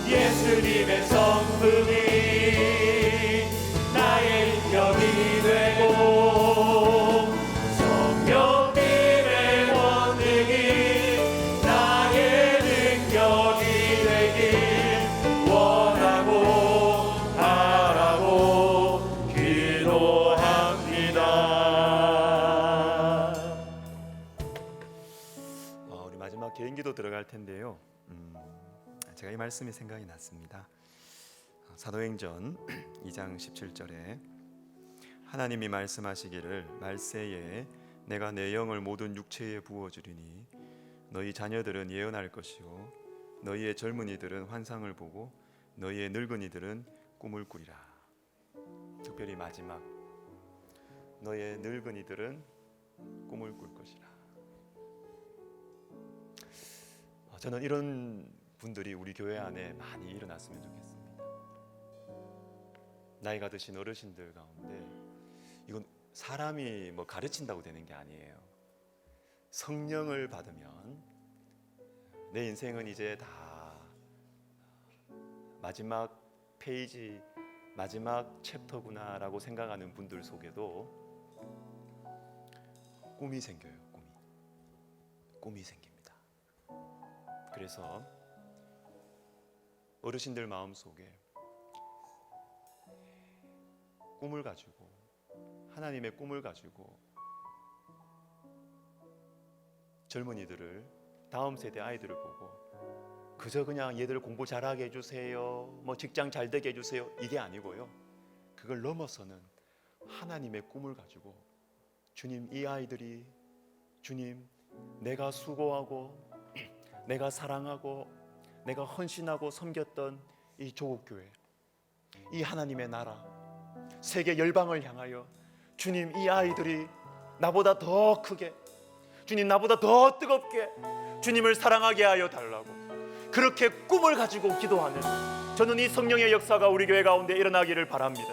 예수님의 성품이 나의 인격이 되고 성령님의 개인기도 들어갈 텐데요. 제가 이 말씀이 생각이 났습니다. 사도행전 2장 17절에 하나님이 말씀하시기를 말세에 내가 내 영을 모든 육체에 부어주리니 너희 자녀들은 예언할 것이요 너희의 젊은이들은 환상을 보고 너희의 늙은이들은 꿈을 꾸리라. 특별히 마지막 너희의 늙은이들은 꿈을 꿀 것이라. 저는 이런 분들이 우리 교회 안에 많이 일어났으면 좋겠습니다. 나이가 드신 어르신들 가운데 이건 사람이 뭐 가르친다고 되는 게 아니에요. 성령을 받으면 내 인생은 이제 다 마지막 페이지, 마지막 챕터구나라고 생각하는 분들 속에도 꿈이 생겨요. 꿈이 생깁니다. 그래서 어르신들 마음속에 꿈을 가지고 하나님의 꿈을 가지고 젊은이들을 다음 세대 아이들을 보고 그저 그냥 얘들 공부 잘하게 해주세요, 뭐 직장 잘 되게 해주세요 이게 아니고요. 그걸 넘어서는 하나님의 꿈을 가지고 주님 이 아이들이 주님 내가 수고하고 내가 사랑하고 내가 헌신하고 섬겼던 이 조국교회 이 하나님의 나라 세계 열방을 향하여 주님 이 아이들이 나보다 더 크게 주님 나보다 더 뜨겁게 주님을 사랑하게 하여 달라고 그렇게 꿈을 가지고 기도하는 저는 이 성령의 역사가 우리 교회 가운데 일어나기를 바랍니다.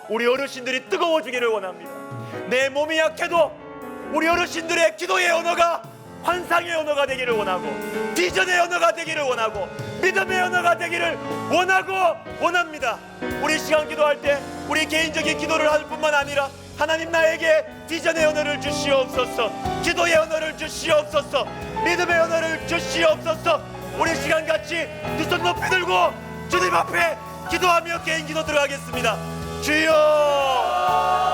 우리 어르신들이 뜨거워지기를 원합니다. 내 몸이 약해도 우리 어르신들의 기도의 언어가 환상의 언어가 되기를 원하고 비전의 언어가 되기를 원하고 믿음의 언어가 되기를 원합니다. 우리 시간 기도할 때 우리 개인적인 기도를 할 뿐만 아니라 하나님 나에게 비전의 언어를 주시옵소서, 기도의 언어를 주시옵소서, 믿음의 언어를 주시옵소서. 우리 시간 같이 두 손 높이 들고 주님 앞에 기도하며 개인 기도 들어가겠습니다. 주여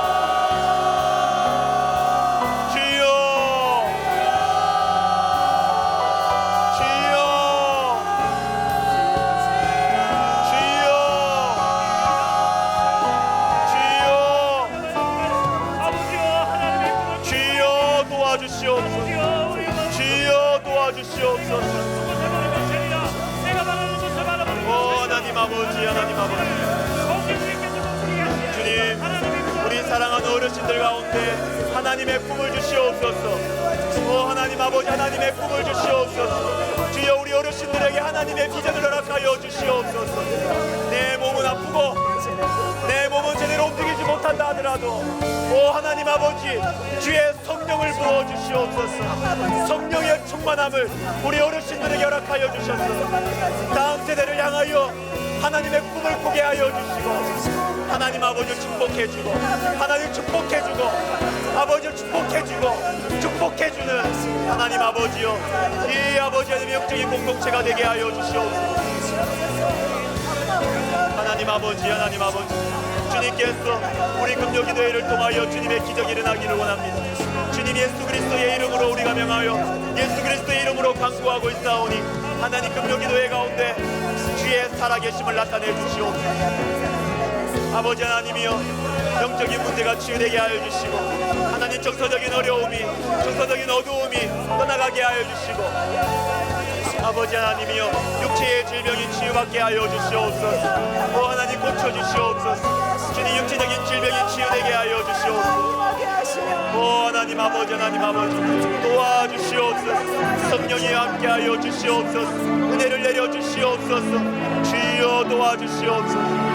하나님 아버지 주님 우리 사랑하는 어르신들 가운데 하나님의 꿈을 주시옵소서. 하나님 아버지 하나님의 꿈을 주시옵소서. 주여 우리 어르신들에게 하나님의 비전을 허락하여 주시옵소서. 내 몸은 아프고 내 몸은 제대로 움직이지 못한다 하더라도 하나님 아버지 주의 성령을 부어주시옵소서. 성령의 충만함을 우리 어르신들에게 허락하여 주셔서 다음 세대를 향하여 하나님의 꿈을 꾸게 하여 주시고 하나님 아버지를 축복해주고 하나님 축복해주고 아버지를 축복해주는 하나님 아버지요 이 아버지 하나님의 영적인 공동체가 되게 하여 주시옵소서. 하나님 아버지 주님께서 우리 금요기도회를 통하여 주님의 기적이 일어나기를 원합니다. 주님 예수 그리스도의 이름으로 우리가 명하여 예수 그리스도의 이름으로 간구하고 있사오니 하나님 금요기도회 가운데 주의 살아계심을 나타내 주시옵소서. 아버지 하나님이여 영적인 문제가 치유되게 하여 주시고 하나님 정서적인 어려움이 정서적인 어두움이 떠나가게 하여 주시고 아버지 하나님이여 육체의 질병이 치유받게 하여 주시옵소서. 하나님 고쳐주시옵소서. 주님 육체적인 질병이 치유되게 하여 주시옵소서. 하나님 아버지 도와주시옵소서. 성령이 함께하여 주시옵소서. 은혜를 내려 주시옵소서. 주여 도와주시옵소서.